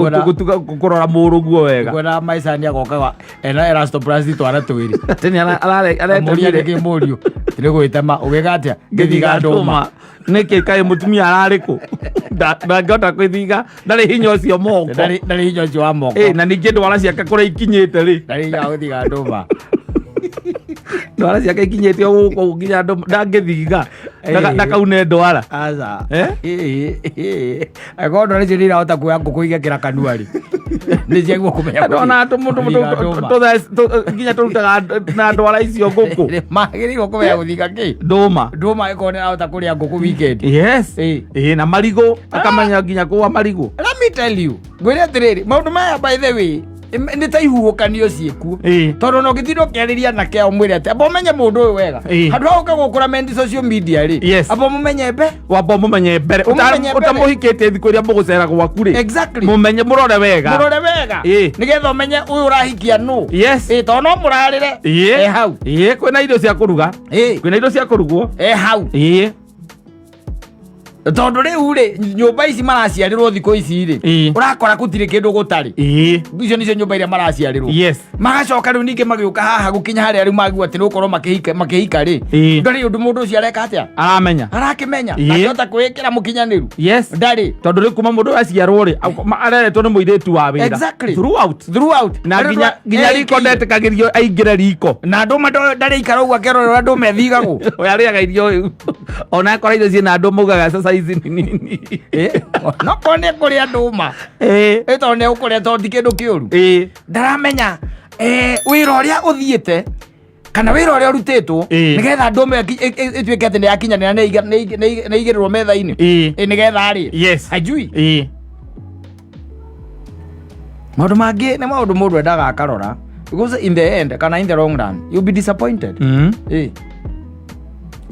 kũrora mũrũguo wega. Kwĩna maica nĩagokaga ena elastoplasty twana twĩrĩ. Atĩ nĩararĩkia kĩmũriũ. Nĩgwĩtema ũgĩka atĩa? Ngĩthiga ndũma. Nĩkĩ kaĩ mũtumia ararĩ kũ? Ndangĩhota kwĩthiga, ndarĩ hinya ũcio moko. Ndarĩ hinya ũcio wa moko. Na ningĩ ndwara ciake kũrĩa ikinyĩte rĩ. Ndarĩ hinya wa gũthiga ndũma. Ndwara ciake ikinyĩte o gũkũ nginya ndangĩthiga. Ndakaune ndwara. Aca. Angĩkorwo ndwara icio nĩirahota kuoya ngũkũ igekĩra kanua rĩ. Nĩciagwo kũmenya. Ona mũndũ nginya tũrutaga na ndwara icio ngũkũ. Magĩrĩirwo kũmenya gũthiga kĩ? Ndũma. Ndũma ĩkorwo nĩrahota kũrĩa ngũkũ weekend. Yes. Na marigũ akamenya nginya kũa marigũ. Let me tell you. Ngwĩre atĩrĩrĩ, maũndũ maya by the way nĩ ta ihuhũkanio ciĩkuo. Tondũ no gĩtinda ũkĩarĩria na kĩa ũmwĩre atĩ amba ũmenye mũndũ ũyũ wega. Handũ ha gũka gũkũramenti social media rĩ. Amba mũmenye mbe. Wamba mũmenye mbere. Ũtamũhikĩtie thikũ iria mũgũcera gwaku rĩ. Exactly. Mũmenye mũrore wega. Nĩgetha ũmenye ũyũ ũrahikia nũ. Yes. Tondũ no mũrarĩre. Hau. Kwĩna indo cia kũruga. Kwĩna indo cia kũrugwo. Hau. Tondũ rĩu rĩ nyũmba ici maraciarĩrwo thikũ ici rĩ ũrakora gũtirĩ kĩndũ gũtarĩ. Icio nĩcio nyũmba iria maraciarĩrwo. Magacoka rĩu ningĩ magĩũka haha gũkinya harĩa rĩu magua atĩ nĩgũkorwo makĩhika rĩ. Ndarĩ ũndũ mũndũ ũcio areka atĩa? Arakĩmenya. Ndangĩhota kwĩĩkĩra mũkinyanĩru. Ndarĩ. Tondũ rĩu kuma mũndũ aciarwo rĩ areretwo nĩ mũirĩtu wa wĩra. Exactly. Throughout. Na nginya riko ndetĩkagĩrio aingĩre riko. Na ndũma ndarĩ aikara ũguo akerorera ndũma ĩthigagwo. We arĩaga irio ona akora irio ciĩna ndũma ugaga sasa ici nini. No kone kũrĩa ndũma. Tondũ nĩũkũrĩa tondũ ti kĩndũ kĩũru. Ndaramenya wĩra ũrĩa ũthiĩte kana wĩra ũrĩa ũrutĩtwo nĩgetha ndũma ĩtuĩke atĩ nĩyakinyanĩra na igĩrĩrwo metha-inĩ nĩgetha rĩ. Hajui. Maũndũ mangĩ nĩ maũndũ mũndũ endaga akarora because in the end kana in the long run you'll be disappointed.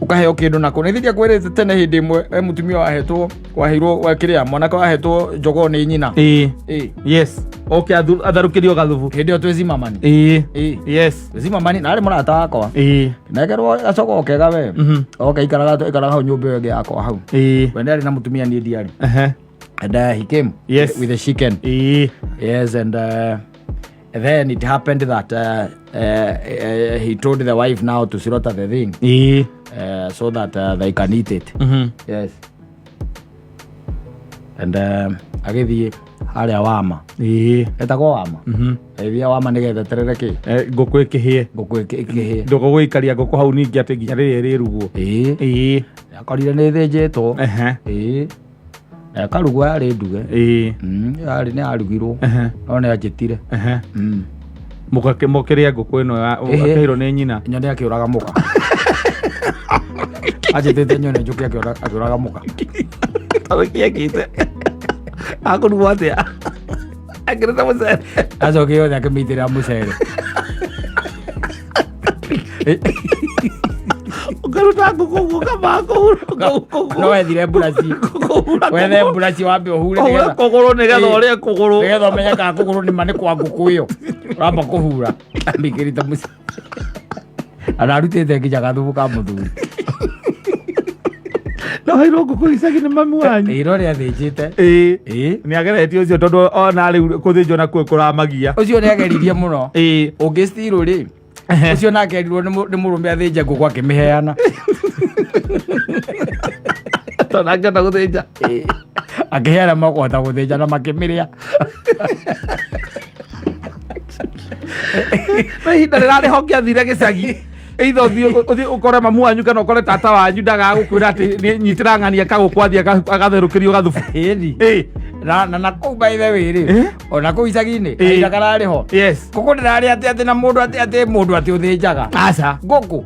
Ukaheo kĩndũ nako nĩthiria kwĩrĩte tene hĩndĩ ĩmwe mũtumia waheirwo kĩrĩa mwanake wahetwo njogoo nĩ nyina. Yes. Okay, atharũkĩrio gathubu hĩndĩ ĩyo twĩ Zimmerman. Yes. Zimmerman na arĩ mũrata wakwa. Negerwo gacogo kega we. Ikaraga hau nyũmba ĩyo ĩngĩ yakwa hau. We nĩarĩ na mũtumia niĩ ndiarĩ. And he came with a chicken. Yes, and then it happened that he told the wife now to slaughter the thing. So that they can eat it. Yes. And agĩthiĩ harĩa Wama. Etagwo Wama. Agĩthiĩ Wama nĩgetha eterere kĩ? Ngũkũ ĩkĩhĩe. Ndũgũgĩikaria ngũkũ hau ningĩ atĩ nginya rĩrĩa ĩrĩrugwo. Akorire nĩ thĩnjĩtwo. Karugu yarĩ nduge yarĩ nĩ yarugirwo no nĩ anjĩtire mũkĩrĩa ngũkũ ĩno akĩhĩrwo nĩ nyina nyone akĩũraga mũka anjĩtĩte nyone njũke akĩũraga mũka tondũ kĩekĩte akũrugwo atĩa akĩruta mũcere acoke yothe akĩmĩitĩrĩra mũcere ũkaruta ngũkũ ũkamba no wethire mburaci wethe mburaci wambe ũhure kũgũrũ nĩgetha ũrĩe kũgũrũ nĩgetha ũmenye kana kũgũrũ nĩma nĩ kwa ngũkũ ĩyo ũramba kũhura ambĩkĩrĩte mũcere ana arutĩte nginya gathubu ka mũthuri no hairwo ngũkũ icagi nĩ mami wanyu ĩno nĩ athĩnjĩte nĩ ageretie ũcio tondũ ona rĩu kũthĩnjwo nakuo kũramagia ũcio nĩ ageririe mũno ũngĩstirwo rĩ ũcio nake erirwo nĩ mũrũme athĩnje ngũkũ akĩmĩheana tondũ angĩhota gũthĩnja akĩheana makũhota gũthĩnja na makĩmĩrĩa no ihinda rĩrarĩho ngĩathire gĩcagi either ũthiĩ ũkore mamu wanyu kana ũkore tata wanyu ndagagũkwĩra atĩ nyitĩra ng'ania kagũkũ athiĩ agatherũkĩrio gathubu na kũu by the way rĩ ona kũu icagi-inĩ kahinda kararĩho ngũkũ ndĩrarĩ atĩ na mũndũ atĩ mũndũ atĩ ũthĩnjaga aca ngũkũ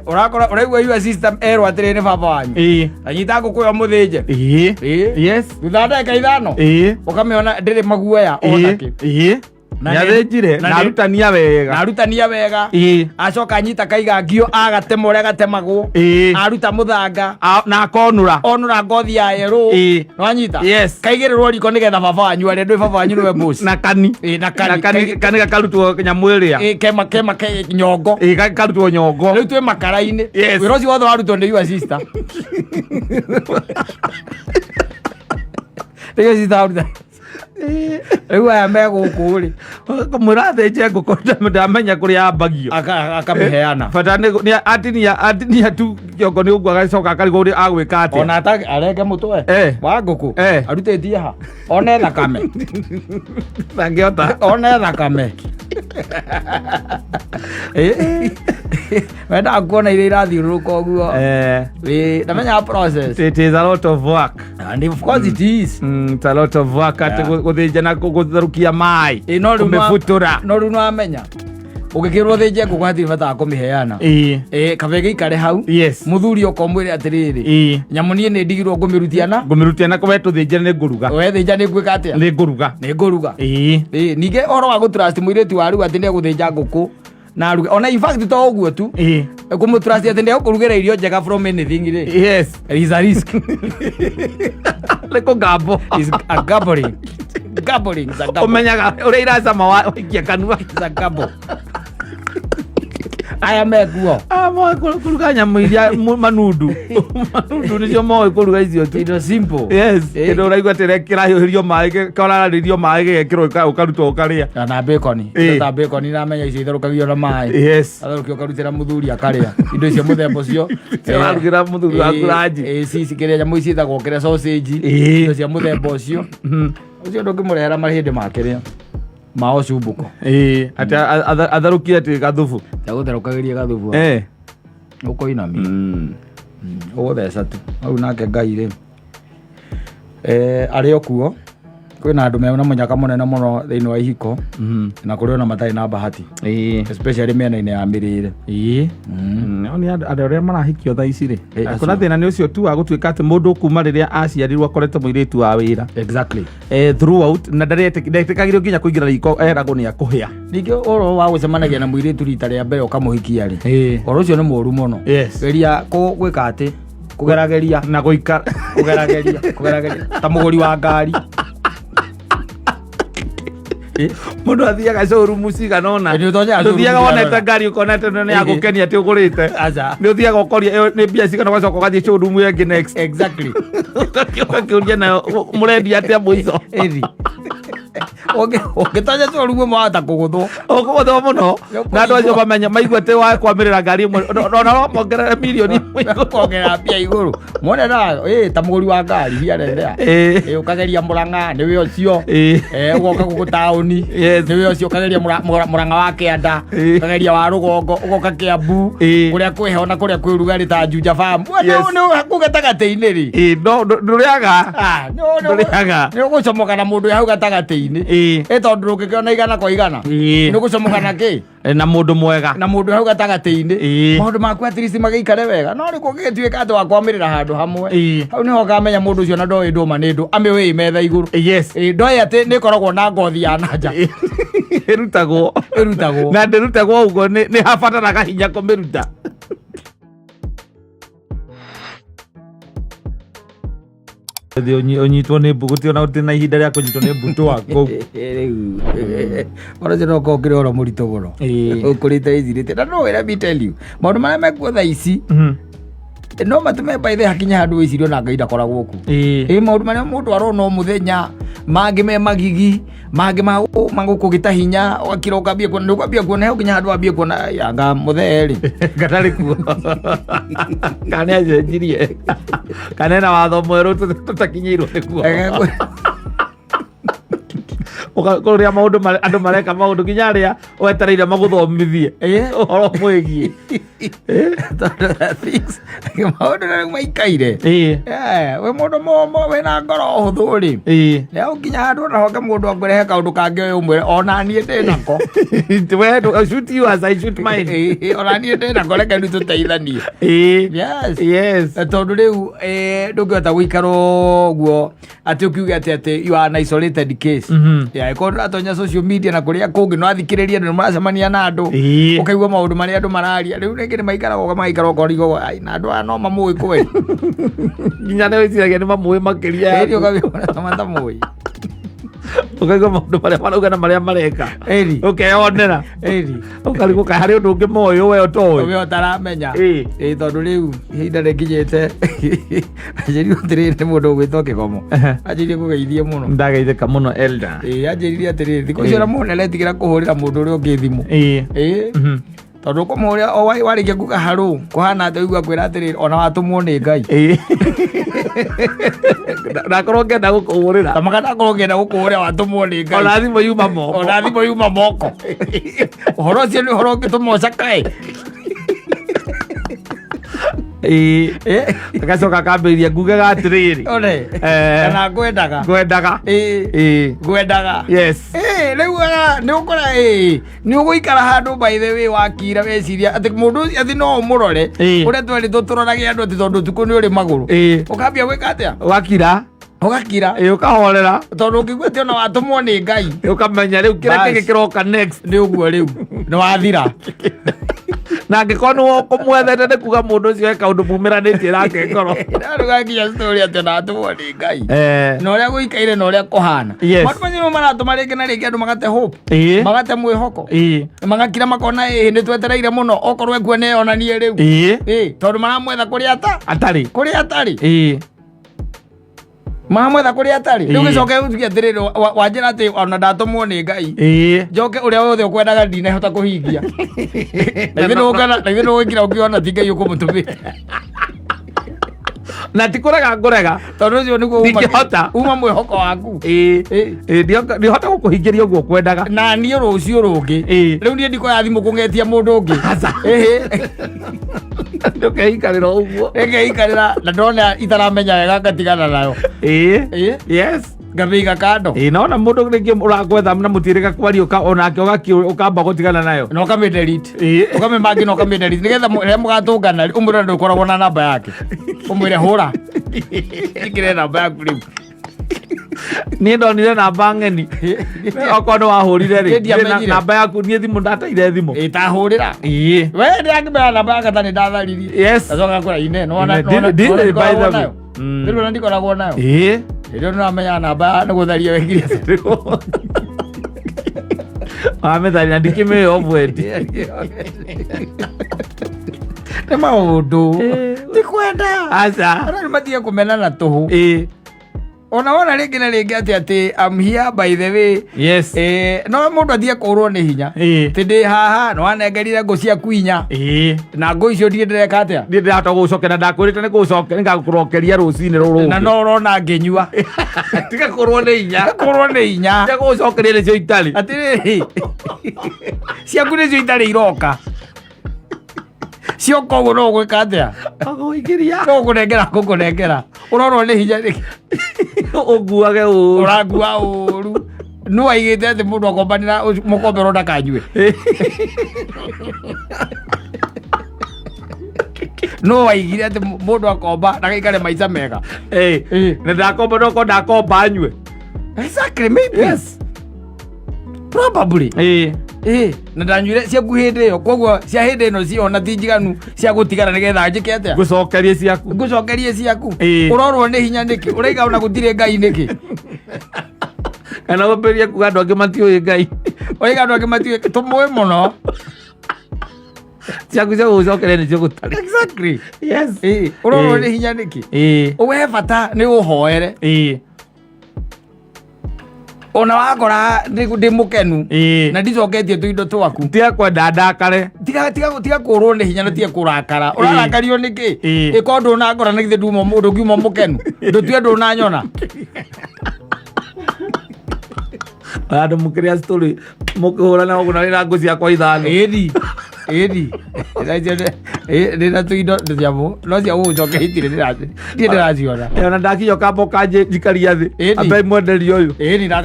ũrakora ũraigua your system erwo atĩrĩ nĩ baba wanyu anyita ngũkũ ĩyo mũthĩnje thutha ndagĩka 5 ũkamĩona ndĩrĩ maguoya onakĩ nĩathĩnjire na arutania wega acoka anyita kaiga ngio agatema ũrĩa gatemagwo aruta mũthanga na akonũra ngothi ya yerũ no anyita kaigĩrĩrwo riko nĩgetha baba wanyu arĩa ndũĩ baba wanyu nĩwe boss na kani gakarutwo nyamũ ĩrĩa kema nyongo gakarutwo nyongo rĩu twĩ makara-inĩ wĩra ũcio wothe warutwo nĩ your sister your sister aruta rĩu aya me gũkũ rĩ mwĩra athĩnje ngũkũ ndamenya kũrĩa ambagio akamĩheana bata atinia tu kĩongo nĩ ũguo agacoka akarigwo agwĩka atĩa ona arenge mũtwe wa ngũkũ arutĩtie ha one thakame ndangĩhota one thakame wendaga kuona iria irathiũrũrũka ũguo ndamenya process. It is a lot of work and of course it is it's a lot of work atĩ gũthĩnja na gũtherũkia maĩ kũmĩbutura no rĩu nĩwamenya ũngĩkĩrwo thĩnje ngũkũ hatirĩ bata wa kũmĩheana kabe gĩikare hau mũthuri ũkomwĩre atĩrĩrĩ nyamũ niĩ nĩ ndigirwo ngũmĩrutia na we tũthĩnje nĩ ngũruga wethĩnja nĩ ngwĩka atĩa nĩ ngũruga ningĩ ũhoro wa gũtrust mũirĩtu wa rĩu atĩ nĩ egũthĩnja ngũkũ na aruge ona in fact to ũguo tu kũmũtrust atĩ nĩ egũkũrugĩra irio njega from anything rĩ is a risk nĩkũ gambo is a gambling ũmenyaga ũrĩa iracama waikia kanua is a gamble aya mekuo moĩ kũruga nyamũ iria manundu nĩcio moĩ kũruga icio tu indo simple kĩndũ ũraigua atĩ kĩrahiũhĩrio maĩ kararĩrio maĩ gĩgekĩrwo ũkarutwo ũkarĩa na bacon ta bacon namenya icio itherũkagio na maĩ atherũkio ũkarutĩra mũthuri akarĩa indo icio mũthemba ũcio arugĩra mũthuri waku ranji cici kĩrĩa nyamũ ici itagwo kĩrĩa sausage indo cia mũthemba ũcio ũcio ndũngĩmũrehera mahĩndĩ makĩrĩa mao cumbuko ati atharukia ati gathubu gũtherũkagĩria gathubu ũkũinamia ũgũtheca tu hau nake Ngai rĩ arĩ o kuo kwĩna andũ mena mũnyaka mũnene mũno thĩinĩ wa ihiko na kũrĩ ona matarĩ na bahati especially mĩena-inĩ ya mĩrĩre nĩ andũ arĩa marahikio thaa ici rĩ kuna thĩna nĩ ũcio tu wa gũtuĩka atĩ mũndũ kuma rĩrĩa aciarirwo akoretwo mũirĩtu wa wĩra throughout na ndetĩkagĩrio nginya kũingĩra riko eragwo nĩ akũhĩa ningĩ ũhoro wa gũcemanagia na mũirĩtu rita rĩa mbere ũkamũhikia rĩ ũhoro ũcio nĩ mũru mũno geria gwĩka atĩ kũgerageria na gũikara kũgerageria ta mũgũri wa ngari mũndũ athiaga showroom cigana ũna ndũthiaga wonete ngari ũkonete nĩ ya gũkenia atĩ ũgũrĩte nĩ ũthiaga ũkoria nĩ mbia cigana ũgacoka ũgathiĩ showroom ĩngĩ next exactly ũkĩũria nayo mũrendia atĩa mũico Ũngĩtonya tũruguo mwahota kũgũthwo. Ũkũgũthwo mũno. Na andũ acio mamenya maigua atĩ wa kwambĩrĩra ngari ĩmwe no mongerere milioni kuongerera mbia igũrũ. Mwone ta mũgũri wa ngari hiarendea. Ũkageria Mũrang'a nĩwe ũcio. Ũgoka gũkũ taũni nĩwe ũcio, ũkageria Mũrang'a wa Kĩanda, ũkageria wa Rũgongo, ũgoka Kĩambu, kũrĩa kwĩ heho na kũrĩa kwĩ rugarĩ ta Juja Farm. Kũu gatagatĩ-inĩ rĩ. Ndũrĩaga. Nĩ ũgũcomoka na mũndũ hau gatagatĩ-inĩ. Tondũ ndũngĩkĩona igana kwa igana. Nĩ ũgũcomoka na kĩ? Na mũndũ mwega. Na mũndũ hau gatagatĩ-inĩ. Maũndũ maku at least magĩikare wega. No rĩkũ ũgĩtuĩka atĩ wa kwamĩrĩra handũ hamwe. Hau nĩho ũkamenya mũndũ ũcio na ndoĩ ndũma nĩ ndũ. Amĩwĩ metha igũrũ. Ndoĩ atĩ nĩ ĩkoragwo na ngothi ya nanja. Ĩrutagwo. Na ndĩrutagwo ũguo nĩ habataraga hinya kũmĩruta. Ũnyitwo nĩ mbu, gũtirĩ ona ũtirĩ na ihinda rĩa kũnyitwo nĩ mbu waku. Rĩu ona ũcio no ũkorwo ũkĩrĩ oro mũritũ mũno. Ũkũrĩte ĩthirĩte. Na no let me tell you, maũndũ marĩa mekuo thaa ici no matũme baithe hakinya handũ wĩcirie ona Ngai ndakoragwo kuo. Maũndũ marĩa mũndũ arona o mũthenya, mangĩ me magigi, mangĩ magũkũgĩta hinya, ũgakĩra ũkambia kuona, ndũkwambia kuona hau kinya handũ wambie kuona anga mũthee rĩ ngatarĩ kuo. Kana acenjirie. Kana na watho mwerũ tũtakinyĩirwo nĩkuo. Kũrĩa maũndũ andũ mareka maũndũ kinya arĩa wetereire magũthomithie ũhoro mwĩgiĩ. Maũndũ na maikaire. We mũndũ mũmũ wĩna ngoro hũthũ rĩ, nĩagũkinya handũ na hoke mũndũ akũrehe kaũndũ kangĩ we ũmwĩre ona niĩ ndĩ nako. We shoot you as I shoot mine. Ona niĩ ndĩ nako, reke nĩ tũteithanie. Tondũ rĩu ndũngĩhota gũikara ũguo atĩ ũkiuge atĩ you are an isolated case. Korwo ndũratonya social media na kũrĩa kũngĩ no athikĩrĩria na mũracemania na andũ, ũkaigua maũndũ marĩa andũ mararia. Rĩu rĩngĩ nĩ maikaraga ũkorigo na andũ aya no mamũĩ kweli. Nginya nĩ wĩciragia nĩ mamũĩ makĩria. Matamũĩ. Ũkaigua maũndũ marĩa marauga na marĩa mareka. Ũkeyonera. Ũkarigũka harĩ ũndũ ũngĩ moĩ we ũtoĩ. We ũtaramenya. Tondũ rĩu ihinda rĩkinyĩte anjĩrire atĩrĩrĩ nĩ mũndũ ũgwĩtwo Kĩgomo. Anjĩrire kũgeithie mũno. Ndageithĩka mũno Elda. Anjĩrire atĩrĩrĩ thikũ icio mũndũ aretigĩra kũhũrĩra mũndũ ũrĩa ũngĩ thimũ. Tondũ kũmũrĩa o warĩkia kuga harũ kũhana atĩ ũigua kwĩra atĩrĩrĩ ona watũmwo nĩ Ngai. Ndakorwo ngenda gũkũhũrĩra. Ndakorwo ngenda gũkũhũrĩra watũmwo nĩ Ngai. Ona thimũ yuma moko. Ona thimũ yuma moko. Ũhoro ũcio nĩ ũhoro ũngĩtũma ũcakae. Agacoka akambĩrĩria ngugaga atĩrĩrĩ. Kana ngwendaga. Ngwendaga. Rĩu nĩ ũkora nĩ ũgũikara handũ by the way wakira weciria atĩ mũndũ ũcio atĩ no ũmũrore ũrĩa twerĩtwo tũrorage andũ atĩ tondũ ũtukũ nĩ ũrĩ magũrũ. Ũkambia gwĩka atĩa? Ũgakira. Ũkahorera. Tondũ ũkĩigua atĩ ona watũmwo nĩ Ngai. Ũkamenya rĩu kĩrĩa kĩngĩ kĩroka next. Nĩ ũguo rĩu nĩ wathira. Na angĩkorwo nĩ ũkũmwethete nĩ kuga mũndũ ũcio eka ũndũ mumĩranĩtie nake ngoro. Ndarũgakinya story atĩ ona watũmwo nĩ Ngai. Na ũrĩa gũikaire na ũrĩa kũhana. Maũndũ macio maratũma rĩngĩ na rĩngĩ andũ magate hope. Magate mwĩhoko. Magakira makona nĩ twetereire mũno okorwo ekuone onanie rĩu. Tondũ maramwetha kũrĩa atarĩ. Kũrĩa atarĩ. Mamwetha kũrĩa atarĩ. Rĩu gĩcoke ũtuge atĩrĩrĩ wanjĩra atĩ ona ndatũmwo nĩ Ngai. Njoke ũrĩa wothe ũkwendaga ndinahota kũhingia. Na ithuĩ nĩgwĩkira ũkĩona ti Ngai ũkũmũtũmĩra. Na ti kũrega ngũrega. Tondũ ũcio nĩguo uma mwĩhoko waku. Ndihota gũkũhingĩria ũguo kwendaga. Na niĩ rũciũ rũngĩ. Rĩu niĩ ndikoya thimũ kũng'etia mũndũ ũngĩ. Ndũkeikarĩra ũguo. Ndũkeikarĩra na ndona itaramenya wega ngatigana nayo. Ngamĩiga kando. Nona mũndũ rĩngĩ ũragwetha na mũtirĩga kwaria onake ũkamba gũtigana nayo. Na ũkamĩ-delete. Ũkamĩmaki na ũkamĩ-delete nĩgetha rĩrĩa mũgatũngana ũmwĩre ndũkoragwo na namba yake. Ũmwĩre hũra. Ĩkĩre namba yaku rĩu. Niĩ ndonire namba ng'eni. Okorwo nĩ wahũrire rĩ. Namba yaku niĩ thimũ ndateire thimũ. Ĩtahũrĩra. We ndĩrakĩmera namba yake ta nĩ ndatharirie. Gacoka kũra ine. Ndĩrĩ ndikoragwo nayo. Rĩrĩa nĩramenya namba nĩ gũtharia wekire. Wamĩtharia ndikĩmĩoya ũbwendi. Nĩ maũndũ. Ti kwenda. Aca. Nĩ matige kũmena na tũhũ. Ona rĩngĩ na rĩngĩ atĩ I'm here by the way. Yes. No mũndũ athiĩ kũrwo nĩ hinya. Tĩ ndĩ haha no anengerire ngũ ciaku inya. Na ngũ icio ndirĩ ndĩreka atĩa. Ndirĩ ndahota gũcokera ndakwĩrĩte nĩ gũcoka nĩngagũkũrokeria rũcinĩ rũrũ. Na no ũrona ngĩnyua. Tiga kũrwo nĩ hinya. Kũrwo nĩ hinya. Tiga gũcokeria nĩcio itarĩ. Atĩrĩrĩ. Ciaku nĩcio itarĩ iroka. Cio koguo no gwĩka atĩa? Agũingĩria. No gũkũnengera. Ũrorwo nĩ hinya nĩkĩ? Ũnguage ũru. Ũrangua ũru. No aigĩte atĩ mũndũ akombanĩra mũkombero ndakanyue. No aigire atĩ mũndũ akomba ndagaikare maica mega. Na ndakomba no ndakomba nyue. Exactly, maybe. Yes. Probably. Na ndanyuire ciaku hĩndĩ ĩyo, koguo cia hĩndĩ ĩno ciona ti njiganu cia gũtigana nĩgetha njĩke atĩa? Ngũcokerie ciaku. Ũrorwo nĩ hinya nĩkĩ? Ũraiga ona gũtirĩ Ngai nĩkĩ? Kana wambĩrĩrie kuga andũ angĩ matiũĩ Ngai. Ũraiga andũ angĩ matiũĩ, tũmũĩ mũno. Ciaku cia gũcokeria nĩcio gũtarĩ. Exactly. Yes. Ũrorwo nĩ hinya nĩkĩ? Ũwe bata nĩ ũhoere. Ona wakora ndĩ mũkenu na ndicoketie tũindo twaku. Tiga kwenda ndakare. Tiga kũrwo nĩ hinya na tiga kũrakara. Ũrarakario nĩkĩ? Ĩko ndũnangora na githĩ nduma mũndũ ngiuma mũkenu. Ndũtue ndũnanyona. Andũ mũkĩrĩa story mũkĩhũrana ũguo na ngũ ciakwa ithano. Ĩni. Ndĩna tũindo ciamo no cia gũgũcokia itirĩ ndĩraciona. Ona ndakinya kamba ũkanjikaria thĩ. Ambe mwenderio ũyũ. Ĩni na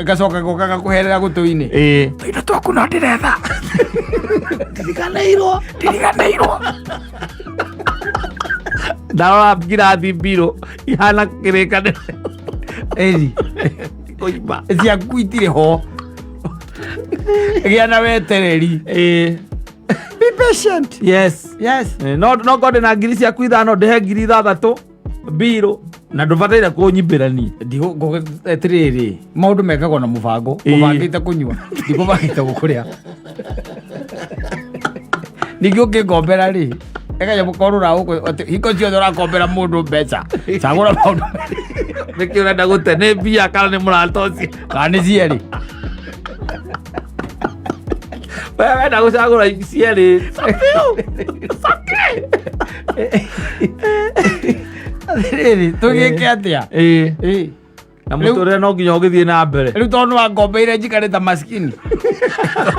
gacoka goka gakũherera gũtũ-inĩ. Tũindo twaku no ndĩretha. Ndiriganĩirwo. Ndarora ngirathi mbirũ ihana kĩrĩkanĩro. Ĩni. Koiba. Ciaku itirĩ ho. Gĩa na wetereri. Be patient. Yes. No ngode na ngiri ciaku ithano ndehe ngiri ithathatũ mbirũ na ndũbataire kũnyimbĩrania. Atĩrĩrĩ, maũndũ mekagwo na mũbango. Mũbangĩte kũnyua, ndikũbangĩte gũkũrĩa. Ningĩ ũkĩngombera-rĩ, ĩkanyamũ korũra hingo ciothe ũrakombera mũndũ mbeca. Cagũra maũndũ. Nĩkĩ ũrenda gũte nĩ mbia kana nĩ mũrata ũcio? Kana nĩ cierĩ. Wenda gũcagũra cierĩ. Atĩrĩrĩ, tũgĩke atĩa? Na mũtũrĩre no nginya ũgĩthiĩ na mbere. Rĩu tondũ wangombeire njikare ta maskini.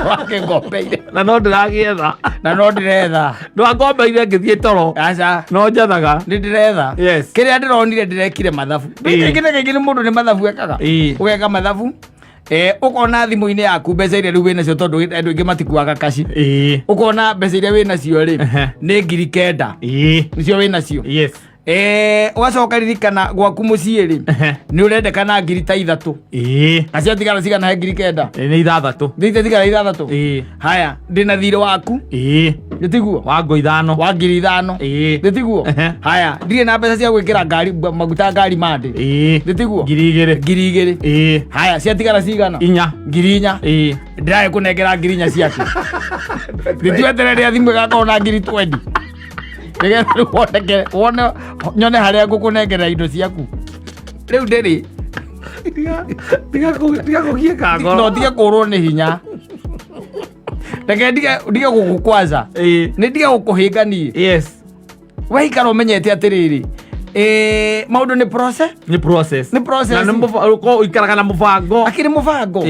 Wakĩngombeire. Na no ndĩragĩetha. Na no ndĩretha. Ndwangombeire ngĩthiĩ toro. Aca. No njathaga. Nĩ ndĩretha. Yes. Kĩrĩa ndĩronire ndĩrekire mathabu. Kaingĩ nĩ mũndũ nĩ mathabu ekaga. Ũgeka mathabu. Ũkona thimũ-inĩ yaku mbeca iria rĩu wĩnacio tondũ andũ aingĩ matikuaga kaci. Ũkona mbeca iria wĩnacio-rĩ nĩ ngiri 900. Nĩcio wĩnacio. Yes. Ũgacoka ririkana gwaku mũciĩ-rĩ nĩ ũrendekana ngiri ta 3. Nacio tigara cigana he ngiri 900. Nĩ 6. Thite tigara 6. Haya, ndĩna thirĩ waku. Ndĩtiguo. Wa ngũ 5. Wa ngiri 5. Ndĩtiguo. Haya, ndirĩ na mbeca cia gwĩkĩra ngari maguta ngari mande. Ndĩtiguo. Ngiri 2. Haya, cia tigara cigana? 4. Ngiri 4. Ndĩrahe kũnengera ngiri 4 ciaku. Ndĩtueterere thimũ ĩgakorwo na ngiri 20. Nĩgetha wone nyone harĩa ngũkũnengera indo ciaku. Rĩu ndĩrĩ. Tiga kũgiĩka ngoro. No tiga kũrwo nĩ hinya. Reke ndige gũgũkwaza. Nĩ ndige gũkũhĩnga niĩ. Yes. Waikara ũmenyete atĩrĩrĩ. Maũndũ nĩ process. Nĩ process. Nĩ process. Na nĩ ikaraga na mũbango. Akĩrĩ mũbango.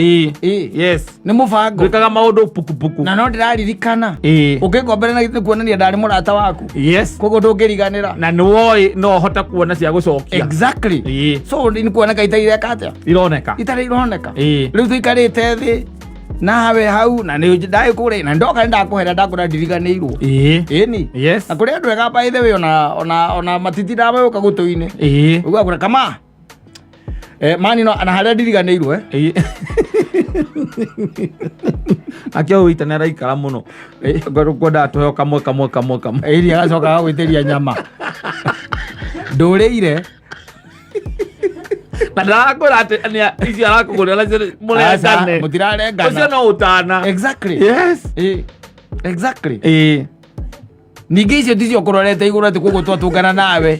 Yes. Nĩ mũbango. Gwĩkaga maũndũ pukupuku. Na no ndĩraririkana. Ũngĩngombera na kuonania ndarĩ mũrata waku. Yes. Koguo ndũngĩriganĩra. Na nĩwoĩ no hote kuona cia gũcokia. Exactly. So nĩ kuoneka itareka atĩa? Ironeka. Itarĩ ironeka. Rĩu tũikarĩte thĩ nawe hau na nĩ ndagĩkũrĩ na ndoka ndakũhera ndakũra ndiriganĩirwo. Ĩni. Yes. Na kũrĩ andũ ega by the way ona matiti ndamagũka gũtũ-inĩ. Ũgakũra kama mani no ana harĩa ndiriganĩirwo akĩo wĩitana araikara mũno. Ngwenda tũheo kamwe. Ĩri agacoka gwĩtĩria nyama. Ndũrĩire. Na ndarakũra atĩ icio arakũgũrĩra mũrengane. Mũtirarengana. Ũcio no ũtana. Exactly. Yes. Exactly. ningĩ icio ticio kũrorete igũrũ atĩ koguo twatũngana nawe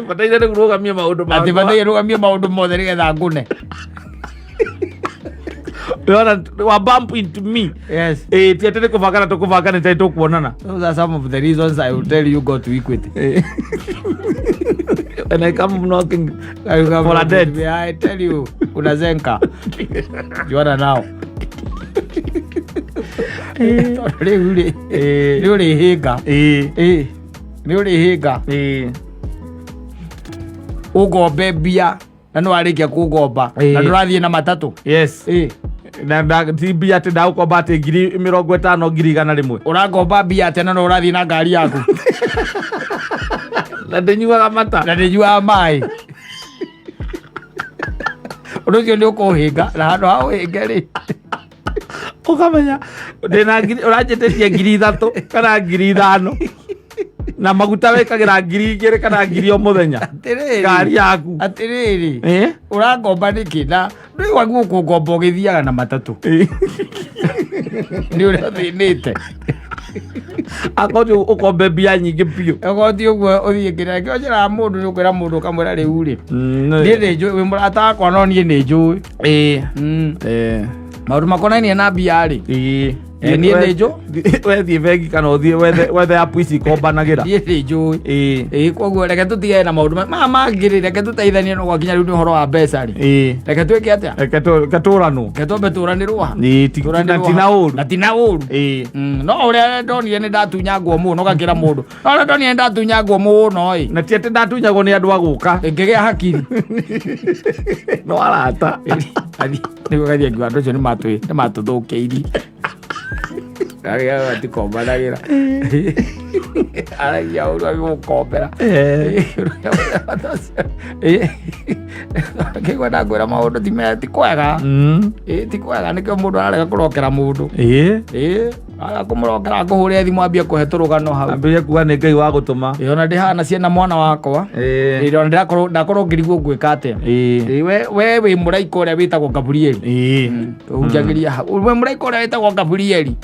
bataire rũgamie maũndũ makwa atĩ bataire rũgamie maũndũ mothe nĩgetha ngũne wa bump into me. Yes. Ti atĩ nĩ kũbangana tũkũbangana tĩ tũkuonana. Those are some of the reasons I will tell you go to Equity. And I come knocking for a debt. I tell you, unazenka. Juana now. Nĩ ũrĩ hĩnga. Nĩ ũrĩ hĩnga. Ũgombe mbia na nĩ warĩkia kũgomba na ndũrathiĩ na matatũ. Yes. Na ti mbia atĩ ndagũkomba atĩ 50,000 100,000. Ũragomba mbia atĩ na no ũrathiĩ na ngari yaku. Na ndĩnyuaga mata. Na ndĩnyuaga maĩ. Ũndũ ũcio nĩ ũkũhĩnga na handũ ha ũhĩnge-rĩ ũkamenya ũranjĩtĩtie 3,000 kana 5,000 na maguta wĩkagĩra 2,000 kana 1,000 o mũthenya ngari yaku. Atĩrĩrĩ ũrangomba nĩkĩ na ndũĩ waguo kũngomba ũgĩthiaga na matatũ nĩ ũrĩa thĩnĩte akothi ũkombe mbia nyingĩ biũ akothi ũguo ũthiĩ kĩrĩa kĩo njĩraga mũndũ nĩ ũkwĩra mũndũ ũkamwĩra rĩu-rĩ niĩ nĩ njũĩ wĩ mũrata wakwa no niĩ nĩ njũĩ maũndũ makonainie na mbia-rĩ niĩ nĩ njũ wethiĩ bengi kana ũthiĩ wethe apu ici ikombanagĩra niĩ nĩ njũĩ koguo reke tũtigane na maũndũ maya mangĩ-rĩ reke tũteithanie no gwakinya rĩu nĩ ũhoro wa mbeca-rĩ reke twĩke atĩa reke tũranwo reke twambe tũranĩrwo tina ũru na tina ũru no ũrĩa ndonire nĩ ndatunyangwo mũno gakĩra mũndũ no ũrĩa ndonire nĩ ndatunyangwo mũno-ĩ na ti atĩ ndatunyagwo nĩ andũ agũka ngĩgĩa hakiri no arata nĩguo gathiĩ ngiuga andũ ũcio nĩ matũthũkĩirie Agĩa atikombanagĩra aragia ũru agĩgũkombera kĩgua ndangwĩra maũndũ ti kwega ti kwega nĩkĩo mũndũ ararega kũrokera mũndũ aga kũmũrokera ngũhũrĩre thimũ ambie kũhe tũrũgano hau ambie kuga nĩ Ngai wa gũtũma ona ndĩhana ciana mwana wakwa ona ndakorwo ngĩrigwo ngwĩka atĩa we wĩ mũraika ũrĩa wĩtagwo Gabrieli ũnjagĩria hau wĩ mũraika ũrĩa wĩtagwo Gabrieli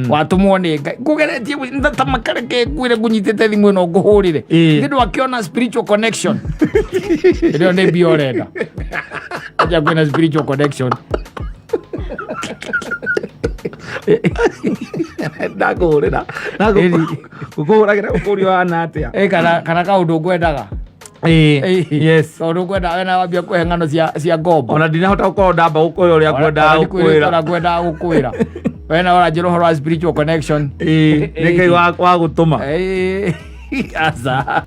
watũmwo nĩ Ngai ngũgeretie tamakareke ngwĩre ngũnyitĩte thimũ ĩno ngũhũrĩre nĩ ndwakĩona spiritual connection ĩrĩo nĩ mbia ũrenda aja kwĩna spiritual connection ndakũhũrĩra ngũkũhũragĩra ũkũrio hana atĩa kana kaũndũ ngwendaga yes kaũndũ ngwendaga wena wambia kũhe ng'ano cia ngombo ona ndinahota gũkorwo ndamba gũkwĩra ũrĩa ngwendaga gũkwĩra wena ũranjĩra ũhoro wa spiritual connection nĩ Ngai wa gũtũma asa